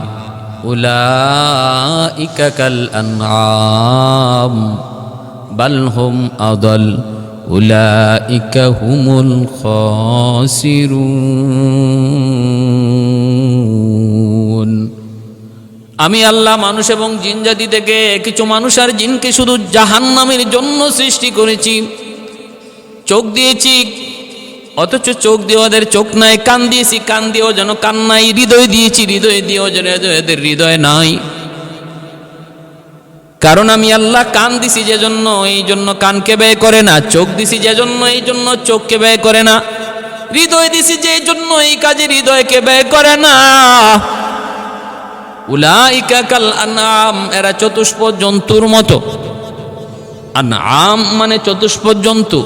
উলাইকা কাল আনআম বাল হুম আদাল উলাইকা হুমুল খাসিরুন। আমি আল্লাহ মানুষ এবং জিন জাতি থেকে কিছু মানুষ আর জিনকে শুধু জাহান্নামের জন্য সৃষ্টি করেছি। চোখ দিয়েছি, অথচ চোখ দিয়ে ওদের চোখ নাই। কান দিয়েছি, কান দিয়েও যেন কান নাই। হৃদয় দিয়েছি, হৃদয় দিয়েও যেন এদের হৃদয় নাই। কারণ আমি আল্লাহ কান দিছি যে জন্য, এই জন্য কানকে ব্যয় করে না। চোখ দিছি যে জন্য, এই জন্য চোখকে ব্যয় করে না। হৃদয় দিছি যে জন্য, এই কাজে হৃদয়কে ব্যয় করে না। উলাইকা কাল আনআম, এরা চতুষ্পদ জন্তুর মতো। আনআম মানে চতুষ্পদ জন্তু।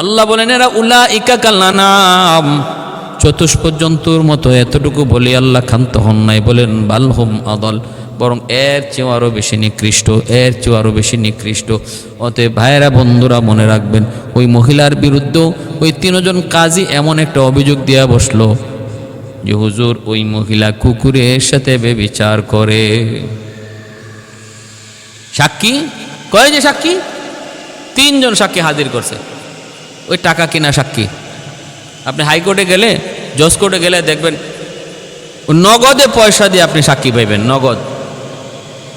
আল্লাহ বলেন এরা উলাইকা কাল আনআম, চতুষ্পদ জন্তুর মতো। এতটুকু বলি আল্লাহ ক্ষান্ত হন নাই, বলেন বাল হুম আদাল, বরং এর চেয়েও আরও বেশি নিকৃষ্ট, এর চেয়েও আরও বেশি নিকৃষ্ট। অতএব ভাইয়েরা, বন্ধুরা, মনে রাখবেন, ওই মহিলার বিরুদ্ধেও ওই 3 জন কাজী এমন একটা অভিযোগ দেওয়া বসলো যে হুজুর ওই মহিলা কুকুরের সাথে ব্যভিচার করে। সাক্ষী কয় যে সাক্ষী 3 জন সাক্ষী হাজির করছে, ওই টাকা কিনা সাক্ষী। আপনি হাইকোর্টে গেলে, জজ কোর্টে গেলে দেখবেন নগদে পয়সা দিয়ে আপনি সাক্ষী পাইবেন। নগদ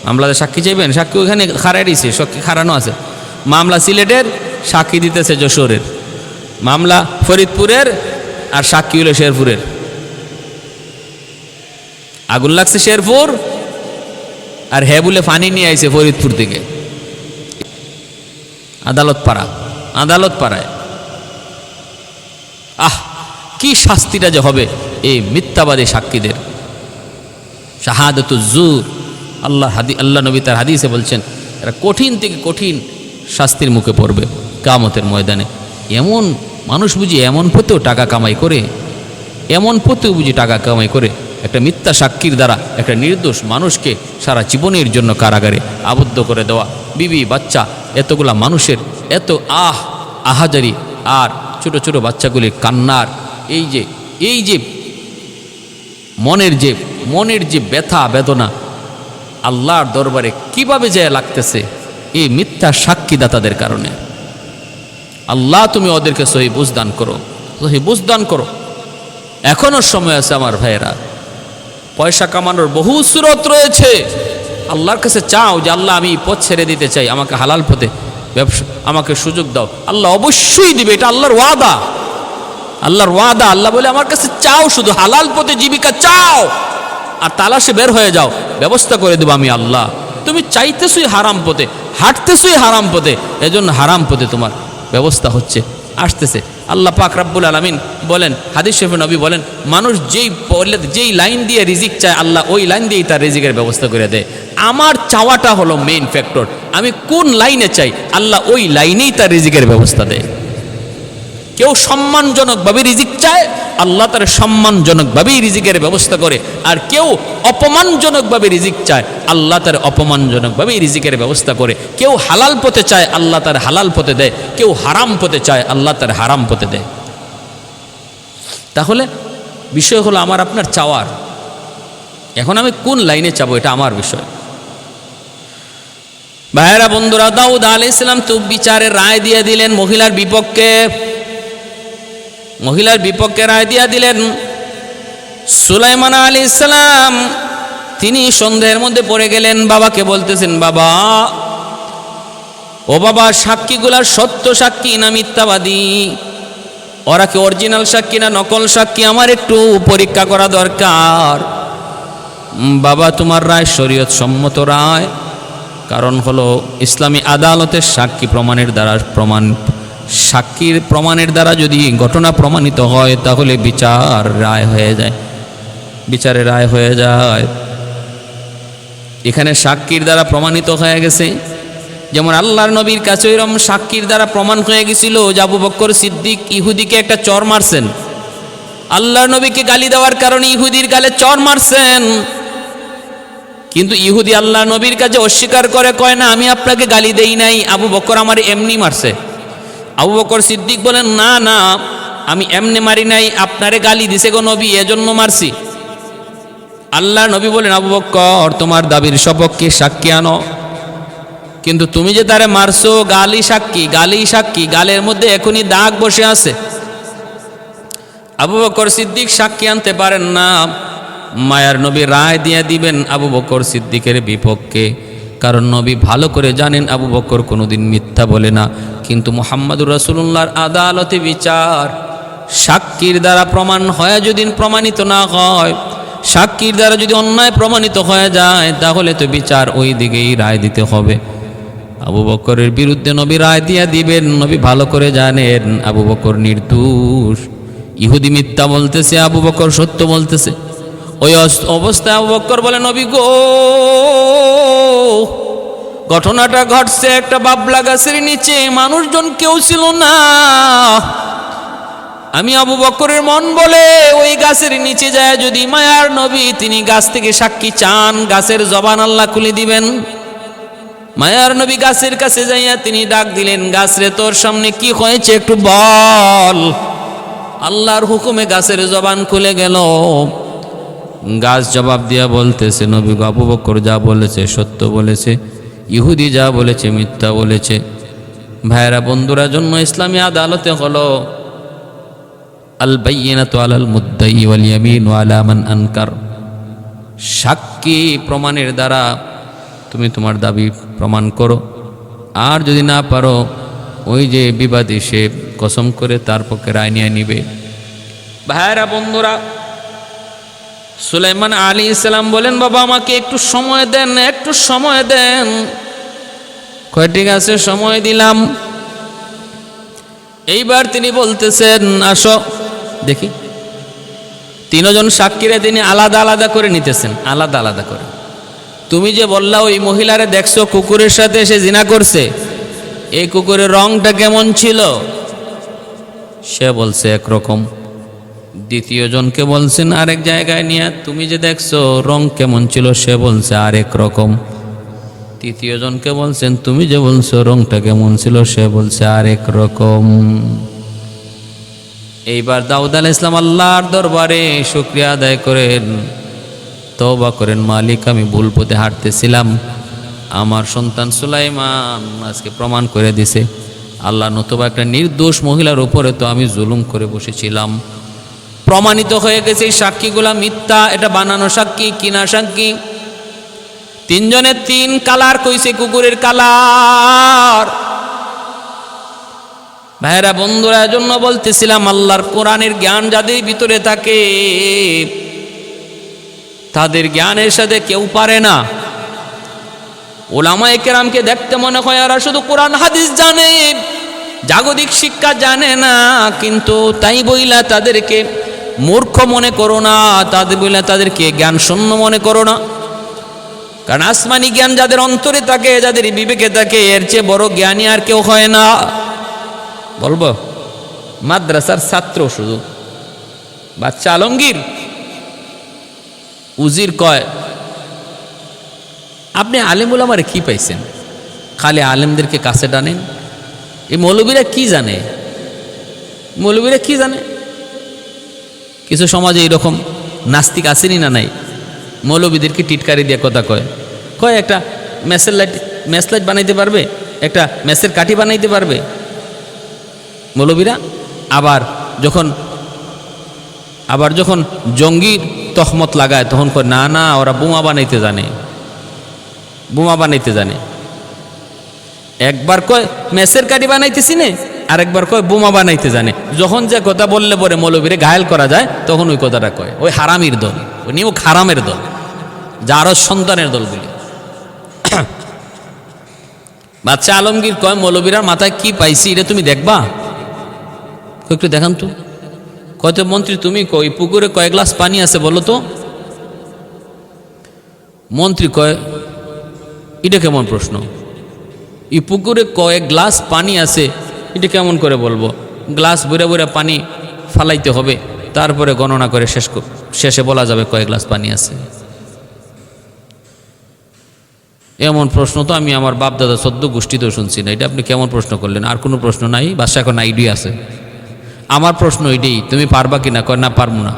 মামলাতে সাক্ষী চাইবেন, সাক্ষী ওখানে খাড়াই দিছে, সাক্ষী খাড়ানো আছে। মামলা সিলেটের, সাক্ষী দিতেছে যশোরের। মামলা ফরিদপুরের, আর সাক্ষী হলো শেরপুরের। আগুন লাগছে শেরপুর, আর হ্যাঁ বলে পানি নিয়ে আইছে ফরিদপুর থেকে। আদালত পাড়ায়। কি শাস্তিটা যে হবে এই মিথ্যাবাদী সাক্ষীদের। শাহাদাতুজ জুর, আল্লাহ নবী তার হাদিসে বলছেন এরা কঠিন থেকে কঠিন শাস্তির মুখে পড়বে কিয়ামতের ময়দানে। এমন মানুষ বুঝি এমন পথেও টাকা কামাই করে, একটা মিথ্যা সাক্ষীর দ্বারা একটা নির্দোষ মানুষকে সারা জীবনের জন্য কারাগারে আবদ্ধ করে দেওয়া। বিবি বাচ্চা, এতগুলা মানুষের এত আহাজারি, আর ছোট ছোট বাচ্চাগুলির কান্নার এই যে মনের যে ব্যথা বেদনা আল্লাহর দরবারে কিভাবে যায় লাগতেছে এই মিথ্যা সাক্ষীদাতাদের কারণে। আল্লাহ তুমি ওদেরকে সহি বুঝদান করো। এখনো সময় আছে আমার ভাইয়েরা, পয়সা কামানোর বহু সুরত রয়েছে। আল্লাহর কাছে চাও যে আল্লাহ আমি পথ ছেড়ে দিতে চাই, আমাকে হালাল পথে ব্যবসা আমাকে সুযোগ দাও। আল্লাহ অবশ্যই দিবে, এটা আল্লাহর ওয়াদা। আল্লাহর ওয়াদা। আল্লাহ বলে আমার কাছে চাও, শুধু হালাল পথে জীবিকা চাও আর তালাশে বের হয়ে যাও, ব্যবস্থা করে দেবো আমি আল্লাহ। তুমি চাইতেছই হারাম পথে, হাঁটতেছই হারাম পথে, এজন্য হারাম পথে তোমার ব্যবস্থা হচ্ছে, আসতেছে। আল্লাহ পাক রব্বুল আলামিন বলেন, হাদিস শরীফে নবী বলেন, মানুষ যেই লাইন দিয়ে রিজিক চায় আল্লাহ ওই লাইন দিয়েই তার রিজিকের ব্যবস্থা করে দেয়। আমার চাওয়াটা হলো মেইন ফ্যাক্টর, আমি কোন লাইনে চাই আল্লাহ ওই লাইনেই তার রিজিকের ব্যবস্থা দেয়। কেউ সম্মানজনকভাবে রিজিক চায়, আল্লাহ তার সম্মানজনকভাবেই রিজিকের ব্যবস্থা করে। আর কেউ অপমানজনকভাবে রিজিক চায়, আল্লাহ তার অপমানজনকভাবেই রিজিকের ব্যবস্থা করে। কেউ হালাল পথে চায়, আল্লাহ তার হালাল পথে দেয়। কেউ হারাম পথে চায়, আল্লাহ তার হারাম পথে দেয়। তাহলে বিষয় হলো আমার আপনার চাওয়ার। এখন আমি কোন লাইনে চাবো এটা আমার বিষয়। ভাইয়েরা বন্ধুরা, দাউদ আলাইহিস সালাম তো বিচারের রায় দিয়ে দিলেন মহিলার বিপক্ষে, মহিলার বিপক্ষে রায় দিয়া দিলেন। সুলাইমান আলাইহিস সালাম তিনি সন্দেহের মধ্যে পড়ে গেলেন, বাবাকে বলতেছেন, বাবা ও বাবা, সাক্ষীগুলার সত্য সাক্ষী না মিথ্যাবাদী, ওরা কি অরিজিনাল সাক্ষী না নকল সাক্ষী, আমার একটু পরীক্ষা করা দরকার। বাবা তোমার রায় শরীয়ত সম্মত রায়, কারণ হলো ইসলামী আদালতের সাক্ষী প্রমাণের দ্বারা সাক্ষীর প্রমাণের দ্বারা যদি ঘটনা প্রমাণিত হয় তাহলে বিচার রায় হয়ে যায়, বিচারে রায় হয়ে যায়। এখানে সাক্ষীর দ্বারা প্রমাণিত হয়ে গেছে, যেমন আল্লাহর নবীর কাছে এরকম সাক্ষীর দ্বারা প্রমাণ হয়ে গেছিল যে আবু বকর সিদ্দিক ইহুদিকে একটা চর মারছেন। আল্লাহর নবীকে গালি দেওয়ার কারণে ইহুদির গালে চর মারছেন, কিন্তু ইহুদি আল্লাহ নবীর কাছে অস্বীকার করে, কয় না আমি আপনাকে গালি দেই নাই, আবু বকর আমার এমনি মারছে। আবু বকর সিদ্দিক বলেন, না না আমি এমনি মারি নাই, আপনারে গালি দিছে গো নবী, এজন্য মারছি। আল্লাহ নবী বলেন, আবু বকর তোমার দাবির সপক্ষে সাক্ষী আনো, কিন্তু তুমি যে তারে মারছো গালি সাক্ষী, গালি সাক্ষী, গালের মধ্যে এখনই দাগ বসে আছে। আবু বকর সিদ্দিক সাক্ষী আনতে পারেন না। মায়ার নবী রায় দিয়ে দিবেন আবু বকর সিদ্দিকের বিপক্ষে, কারণ নবী ভালো করে জানেন আবু বকর কোনোদিন মিথ্যা বলে না। কিন্তু মুহাম্মদুর রাসূলুল্লাহর আদালতে বিচার সাক্ষীর দ্বারা প্রমাণ হয়, যদি প্রমাণিত না হয়, সাক্ষীর দ্বারা যদি অন্যায় প্রমাণিত হয়ে যায় তাহলে তো বিচার ওই দিকেই রায় দিতে হবে। আবু বকরের বিরুদ্ধে নবী রায় দিয়ে দিবেন। নবী ভালো করে জানেন আবু বকর নির্দোষ, ইহুদি মিথ্যা বলতেছে, আবু বকর সত্য বলতেছে। ওই অবস্থায় আবু বকর বলে, নবী গো, ঘটনাটা ঘটছে একটা বাবলা গাছের নিচে, মানুষজন কেউ ছিল না। আমি আবু বকরের মন বলে ওই গাছের নিচে যায়, যদি মায়ার নবী তিনি গাছ থেকে সাক্ষী চান, গাছের জবান আল্লাহ খুলে দিবেন। মায়ার নবী গাছের কাছে যাইয়া তিনি ডাক দিলেন, গাছ রে তোর সামনে কি হয়েছে একটু বল। আল্লাহর হুকুমে গাছের জবান খুলে গেল। গাছ জবাব দিয়া বলতেছে, নবী গো, আবু বকর যা বলেছে সত্য বলেছে, ইহুদি যা বলেছে মিথ্যা বলেছে। ভাইরা বন্ধুরা, জন্য ইসলামী আদালতে হলো আল বাইয়িনাতু আলাল মুদ্দাই ওয়াল ইয়ামিনু আলা মান আনকার। সাক্ষী প্রমাণের দ্বারা তুমি তোমার দাবি প্রমাণ করো, আর যদি না পারো ওই যে বিবাদী সে কসম করে তার পক্ষে রায় নিয়ে নিবে। ভাইরা বন্ধুরা, সুলাইমান আলাইহিস সালাম বলেন, বাবা আমাকে একটু সময় দেন, একটু সময় দেন। কয় ঠিক আছে, সময় দিলাম। এইবার তিনি বলতেছেন, আসো দেখি। তিনজন সাক্ষীরে তিনি আলাদা আলাদা করে নিতেছেন, আলাদা আলাদা করে। তুমি যে বললা ওই মহিলারে দেখছো কুকুরের সাথে সে জিনা করছে, এই কুকুরের রংটা কেমন ছিল? সে বলছে একরকম। দ্বিতীয় জনকে বলছেন আরেক জায়গায় নিয়ে, তুমি যে দেখছো রং কেমন ছিল? সে বলছে আরেক রকম। তৃতীয় জনকে বলছেন, তুমি যে বলছো রংটা কেমন ছিল? সে বলছে আরেক রকম। এইবার দাউদ আলাইহিস সালাম আল্লাহর দরবারে শুকরিয়া আদায় করেন, তওবা করেন, মালিক আমি ভুল পথে হাঁটতেছিলাম, আমার সন্তান সুলাইমান আজকে প্রমাণ করে দিছে, আল্লাহ নতুবা একটা নির্দোষ মহিলার উপরে তো আমি জুলুম করে বসেছিলাম, প্রমাণিত হয়ে গেছে এই সাক্ষীগুলা মিথ্যা, এটা বানানো সাক্ষী, কিনা সাক্ষী। তিনজনের তিন কালার কইছে, কুকুরের কালার ভাইরা বন্ধুরা, জন্য বলতেছিলাম আল্লাহর কোরআনের জ্ঞান যাদের ভিতরে থাকে তাদের জ্ঞানের সাথে কেউ পারে না। ওলামায়ে কেরামকে দেখতে মনে হয় এরা শুধু কোরআন হাদিস জানে, জাগতিক শিক্ষা জানে না, কিন্তু তাই বইলা তাদেরকে মূর্খ মনে করো না, তাদের বইলা তাদেরকে জ্ঞান শূন্য মনে করো না। কারণ আসমানি জ্ঞান যাদের অন্তরে থাকে, যাদের বিবেকে থাকে, এর চেয়ে বড় জ্ঞানী আর কেউ হয় না। বলবো মাদ্রাসার ছাত্র শুধু বাচ্চা আলমগীর উজির কয়, আপনি আলেমুল আমারে কি পাইছেন? খালি আলেমদেরকে কাছে টানেন। এই মৌলবীরা কি জানে? মৌলবীরা কি জানে? কিছু সমাজে এইরকম নাস্তিক আসেনি না নাই? মৌলবীদেরকে টিটকারি দিয়ে কথা কয়, কয় একটা ম্যাচ লাইট বানাইতে পারবে, একটা ম্যাচের কাঠি বানাইতে পারবে মৌলবীরা। আবার যখন জঙ্গির তহমত লাগায় তখন কয় না না, ওরা বোমা বানাইতে জানে, বোমা বানাইতে জানে। একবার কয় ম্যাচের কাঠি বানাইতেছি নে, আরেকবার কয় বোমা বানাইতে জানে। যখন যে কথা বললে পরে মৌলবীরে ঘায়েল করা যায় তখন ওই কথাটা কয়। ওই হারামির দল, ওই নিয়েও হারামের দল, যারও সন্তানের দলগুলি। বাচ্চা আলমগীর কয়, মৌলবীরার মাথায় কি পাইছি এটা তুমি দেখবা? একটু দেখান তো। কত মন্ত্রী তুমি কই পুকুরে কয় গ্লাস পানি আছে বলো তো? মন্ত্রী কয়, এটা কেমন প্রশ্ন? এই পুকুরে কয়েক গ্লাস পানি আছে, এটা কেমন করে বলবো? গ্লাস ভরে ভরে পানি ফালাইতে হবে, তারপরে গণনা করে শেষে বলা যাবে কয়েক গ্লাস পানি আছে। এমন প্রশ্ন তো আমি আমার বাপ দাদা সদ্য গোষ্ঠীতেও শুনছি না। এটা আপনি কেমন প্রশ্ন করলেন? আর কোনো প্রশ্ন নাই? বাসা এখন আইডিয়া আছে। আমার প্রশ্ন এটাই, তুমি পারবা কি না? কয় না পারবো না।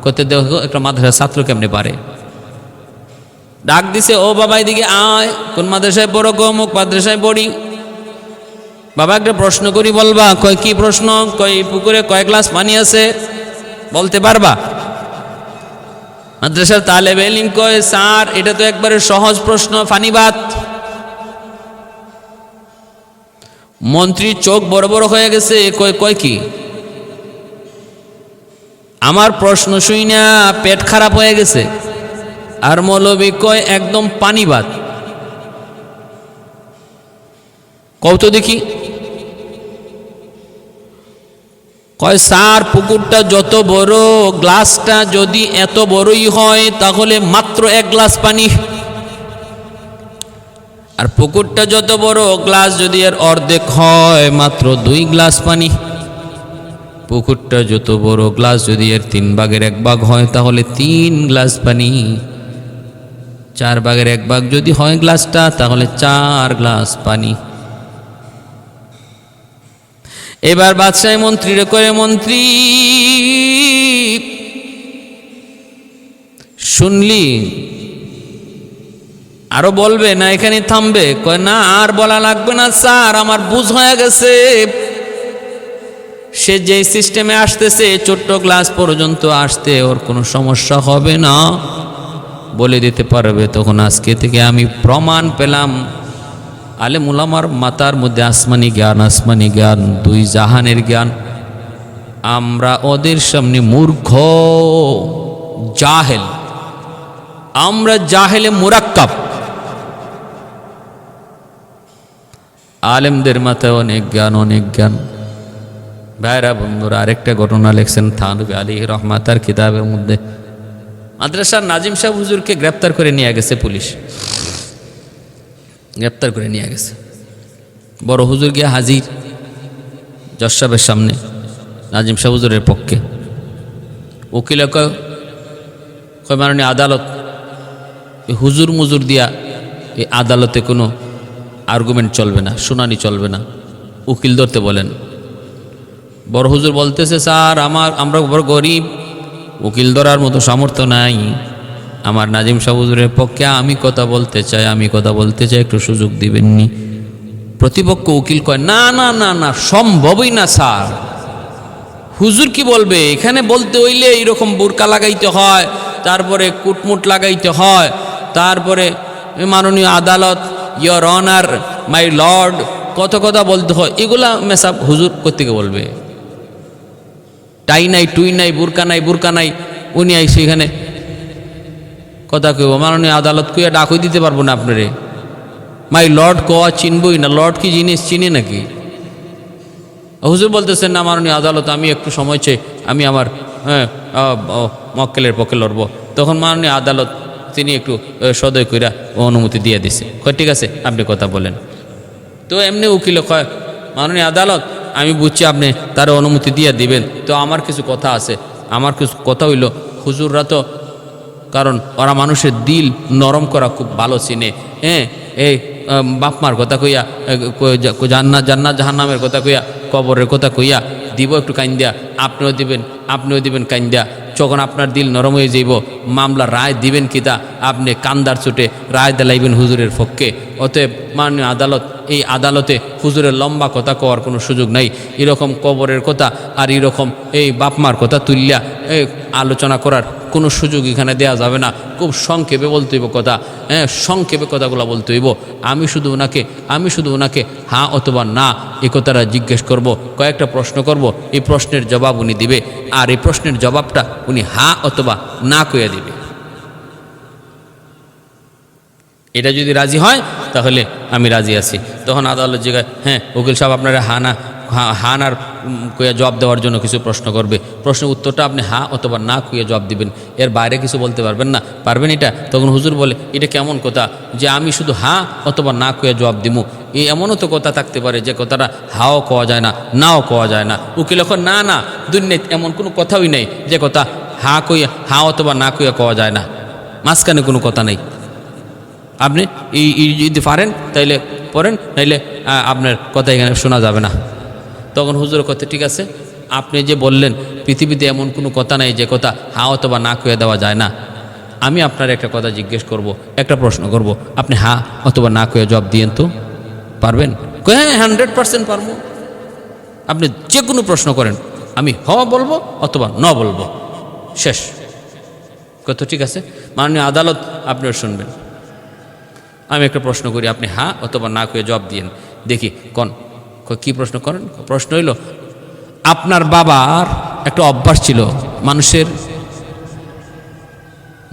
করতে দেখো একটা মাদ্রাসার ছাত্র কেমনে পারে। ডাক দিছে, ও বাবা এদিকে আয়। কোন মাদ্রাসায় পড়ো? অমুক মাদ্রাসায় পড়ি। বাবা একটা প্রশ্ন করি, বলবা? কয় কি প্রশ্ন? কয় পুকুরে কয় গ্লাস পানি আছে বলতে পারবা? মাদ্রাসার তালেব ইলম কয়, স্যার এটা তো একবারে সহজ প্রশ্ন, ফানিবাত। মন্ত্রীর চোখ বড় বড় হয়ে গেছে। কয় কি? আমার প্রশ্ন শুই না পেট খারাপ হয়ে গেছে। আর মৌলবী কয় একদম পানিবাত। কও তো দেখি। কয় স্যার পুকুরটা যত বড়, গ্লাসটা যদি এত বড়ই হয় তাহলে মাত্র এক গ্লাস পানি। আর পুকুরটা যত বড়, গ্লাস যদি এর অর্ধেক হয় মাত্র 2 গ্লাস পানি। পুকুরটা যত বড়, গ্লাস যদি এর 3 ভাগের 1 ভাগ হয় তাহলে 3 গ্লাস পানি। 4 ভাগের 1 ভাগ যদি হয় গ্লাসটা তাহলে 4 গ্লাস পানি। এবার বাদশাহ মন্ত্রীরে কয়ে, মন্ত্রী শুনলি? আরো বলবে না এখানে থামবে? কয় না আর বলা লাগবে না স্যার, আমার বুঝ হয়ে গেছে। সে যে সিস্টেমে আসতেছে ছোট্ট গ্লাস পর্যন্ত আসতে ওর কোনো সমস্যা হবে না, বলে দিতে পারবে। তখন আজকে থেকে আমি প্রমাণ পেলাম আলেম উলামার মাথার মধ্যে আসমানি জ্ঞান, 2 জাহানের জ্ঞান। আমরা ওদের সামনে মূর্খ, জাহেল। আমরা জাহেলে মুরাক্কাব। আলেমদের মাথায় অনেক জ্ঞান। ভাইরা বন্ধুরা, আরেকটা ঘটনা লেখছেন থানভী আলাইহির রহমাত তার কিতাবের মধ্যে। মাদ্রাসার নাজিম সাহেব হুজুরকে গ্রেপ্তার করে নিয়ে গেছে পুলিশ, গ্রেপ্তার করে নিয়ে গেছে। বড় হুজুর গিয়ে হাজির জজ সাহেবের সামনে, নাজিম সাহেব হুজুরের পক্ষে। উকিল কয় মাননীয় আদালত, হুজুর মুজুর দিয়া এই আদালতে কোনো আর্গুমেন্ট চলবে না, শুনানি চলবে না, উকিল ধরতে বলেন। বড় হুজুর বলতেছে, স্যার আমরা বড় গরিব, উকিল ধরার মতো সামর্থ্য নাই। আমার নাজিম সাহেব হুজুরের পক্ষে আমি কথা বলতে চাই, একটু সুযোগ দিবেননি? প্রতিপক্ষ উকিল কয়, না না না না, সম্ভবই না স্যার। হুজুর কি বলবে? এখানে বলতে হইলে এইরকম বোরকা লাগাইতে হয়, তারপরে কুটমুট লাগাইতে হয়, তারপরে মাননীয় আদালত, ইয়োর অনার, মাই লর্ড, কত কথা বলতে হয়, এগুলা মেসাব হুজুর কোত্থেকে বলবে? টাই নাই, টুই নাই, বুরকা নাই, উনি আইসে এখানে কথা কেউ মাননীয় আদালত কুইয়া ডাকই দিতে পারবো না আপনারে। মাই লর্ড কোয়া চিনবই না, লর্ড কি জিনিস চিনি নাকি? হুজুর বলতেছেন না মাননীয় আদালত আমি একটু সময় চাই, আমি আমার মক্কেলের পক্ষে লড়বো। তখন মাননীয় আদালত তিনি একটু সদয় কইরা অনুমতি দিয়ে দিছে, ঠিক আছে আপনি কথা বলেন। তো এমনি উকিল কয় মাননীয় আদালত আমি বুঝছি আপনি তার অনুমতি দিয়ে দিবেন, তো আমার কিছু কথা আছে। আমার কিছু কথা হইল, হুজুররা তো কারণ ওরা মানুষের দিল নরম করা খুব ভালো চিনে, এই বাপমার কথা কইয়া, জান্নাত জাহান্নামের কথা কইয়া, কবরের কথা কইয়া দিব একটু কাইন্দিয়া, আপনিও দিবেন কাইন্দিয়া। যখন আপনার দিল নরম হয়ে যাইব, মামলা রায় দিবেন কিতা, আপনি কান্দার চোটে রায় দিলাইবেন হুজুরের পক্ষে। অতএব মাননীয় আদালত, এই আদালতে হুজুরের লম্বা কথা কওয়ার কোনো সুযোগ নাই। এরকম কবরের কথা আর এরকম এই বাপমার কথা তুললিয়া আলোচনা করার কোনো সুযোগ এখানে দেওয়া যাবে না। খুব সংক্ষেপে বলতে হইব কথা, সংক্ষেপে কথাগুলো বলতে হইব। আমি শুধু ওনাকে হ্যাঁ অথবা না এই কথাটা জিজ্ঞেস করব, কয়েকটা প্রশ্ন করব, এই প্রশ্নের জবাব উনি দিবে, আর এই প্রশ্নের জবাবটা উনি হ্যাঁ অথবা না কইয়া দিবে। এটা যদি রাজি হয় তাহলে আমি রাজি আছি। তখন আদালত জিজ্ঞাসা, হ্যাঁ উকিল সাহেব আপনারা হান আর কইয়া জবাব দেওয়ার জন্য কিছু প্রশ্ন করবে, প্রশ্নের উত্তরটা আপনি হ্যাঁ অথবা না কইয়া জবাব দিবেন, এর বাইরে কিছু বলতে পারবেন না, পারবেন এটা? তখন হুজুর বলে, এটা কেমন কথা যে আমি শুধু হ্যাঁ অথবা না কইয়া জবাব দিব? এমনও তো কথা থাকতে পারে যে কথাটা হাও কওয়া যায় না, নাও কওয়া যায় না। উকিল এখন না দুনিয়ায় এমন কোনো কথাই নেই যে কথা হ্যাঁ অথবা না কইয়া কওয়া যায় না, মাঝখানে কোনো কথা নেই। আপনি এই যদি পারেন তাইলে পড়েন, নাইলে আপনার কথা এখানে শোনা যাবে না। তখন হুজুরের কথা, ঠিক আছে আপনি যে বললেন পৃথিবীতে এমন কোনো কথা নাই যে কথা হ্যাঁ অথবা না কইয়া দেওয়া যায় না, আমি আপনার একটা কথা জিজ্ঞেস করব, একটা প্রশ্ন করব, আপনি হ্যাঁ অথবা না কইয়া জবাব দিয়েন তো, পারবেন? হ্যাঁ 100% পারবো। আপনি যে কোনো প্রশ্ন করেন, আমি হ বলবো অথবা ন বলবো, শেষ কত। ঠিক আছে মাননীয় আদালত আপনারা শুনবেন, আমি একটা প্রশ্ন করি, আপনি হ্যাঁ অথবা না কইয়া জবাব দিয়েন, দেখি কোন কি প্রশ্ন করেন। প্রশ্ন হইল, আপনার বাবার একটা অভ্যাস ছিল মানুষের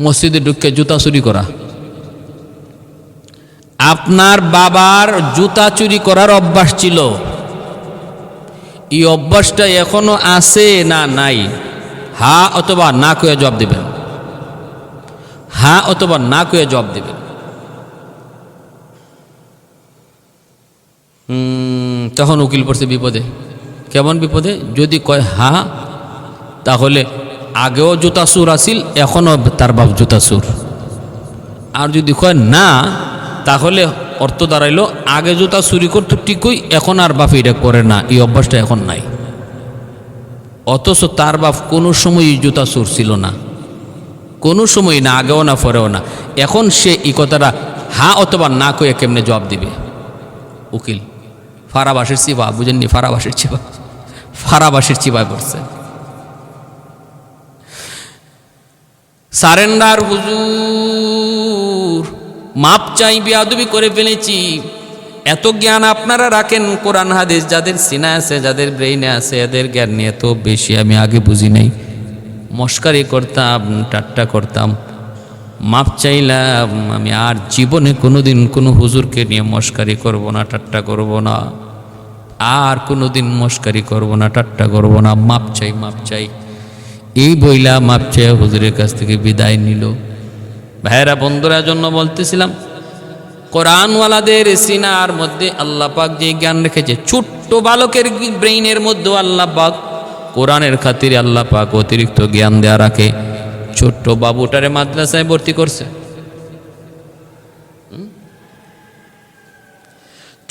মসজিদে ঢুকে জুতা চুরি করা। আপনার বাবার জুতা চুরি করার অভ্যাস ছিল, এই অভ্যাসটা এখনো আছে না নাই? হ্যাঁ অথবা না কইয়া জবাব দিবেন, হ্যাঁ অথবা না কইয়া জবাব দিবেন। তখন উকিল পড়ছে বিপদে। কেমন বিপদে? যদি কয় হ্যাঁ তাহলে আগেও জুতা চুর আসিল, এখনও তার বাপ জুতা চুর। আর যদি কয় না তাহলে অর্থ দাঁড়াইলো আগে জুতা চুরি করতো ঠিকই, এখন আর বাপ এটা করে না, এই অভ্যাসটা এখন নাই। অথচ তার বাপ কোনো সময় জুতা চুর ছিল না, কোনো সময় না, আগেও না পরেও না। এখন সে এই কথাটা হ্যাঁ অথবা না কয়ে কেমনে জবাব দিবে? উকিল ফারাবাসের চিবা, বুঝেননি? ফারাবাসের চিবায় পড়ছে। সারেন্ডার হুজুর, মাপ চাই, বেয়াদবি করে ফেলেছি। এত জ্ঞান আপনারা রাখেন কোরআন হাদিস, যাদের সিনায় আছে, যাদের ব্রেইনে আছে, এদের জ্ঞান নিয়ে তো বেশি আমি আগে বুঝি নাই। মস্কারি করতাম, ঠাট্টা করতাম, মাপ চাইলাম। আমি আর জীবনে কোনোদিন কোনো হুজুরকে নিয়ে মস্কারি করব না, ঠাট্টা করব না, আর কোনোদিন মস্কারি করব না, ঠাট্টা করব না। মাপ চাই, মাপ চাই, এই বইলা মাপ চাই হুজুরের কাছ থেকে বিদায় নিল। ভাইয়েরা বন্ধুরা, জন্য বলতেছিলাম, কোরআনওয়ালাদের সিনার মধ্যে আল্লাহ পাক যে জ্ঞান রেখেছে, ছোট্ট বালকের ব্রেইনের মধ্যেও আল্লাহ পাক কোরআনের খাতিরে আল্লাহ পাক অতিরিক্ত জ্ঞান দেয়া রাখে। ছোট্ট বাবুটারে মাদ্রাসায় ভর্তি করছে,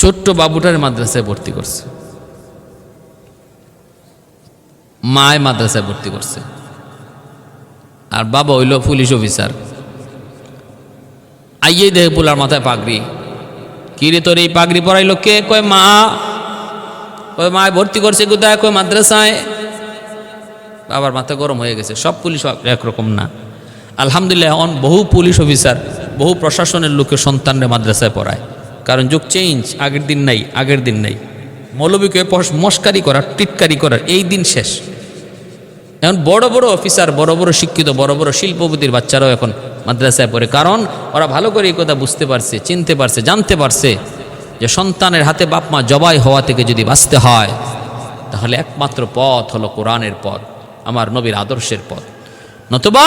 ছোট্ট বাবুটারে মাদ্রাসায় ভর্তি করছে, মায় মাদ্রাসায় ভর্তি করছে, আর বাবা হইল পুলিশ অফিসার। আইয়ে দেখে পোলার মাথায় পাগড়ি। কি রে তোর এই পাগড়ি পরাইলো কে? কয় মা। কয় মায় ভর্তি করছে কোথায়? কয় মাদ্রাসায়। বাবার মাথা গরম হয়ে গেছে। সব পুলিশ একরকম না, আলহামদুলিল্লাহ এখন বহু পুলিশ অফিসার, বহু প্রশাসনের লোকের সন্তানরা মাদ্রাসায় পড়ায়। কারণ যুগ চেঞ্জ, আগের দিন নাই, আগের দিন নাই। মৌলবীকে মস্কারি করার, টিটকারি করার এই দিন শেষ। এখন বড় বড় অফিসার, বড় বড় শিক্ষিত, বড় বড় শিল্পপতির বাচ্চারাও এখন মাদ্রাসায় পড়ে, কারণ ওরা ভালো করে এই কথা বুঝতে পারছে, চিনতে পারছে, জানতে পারছে যে সন্তানের হাতে বাপ মা জবাই হওয়া থেকে যদি বাঁচতে হয় তাহলে একমাত্র পথ হলো কোরআনের পথ, আমার নবীর আদর্শের পথ, নতুবা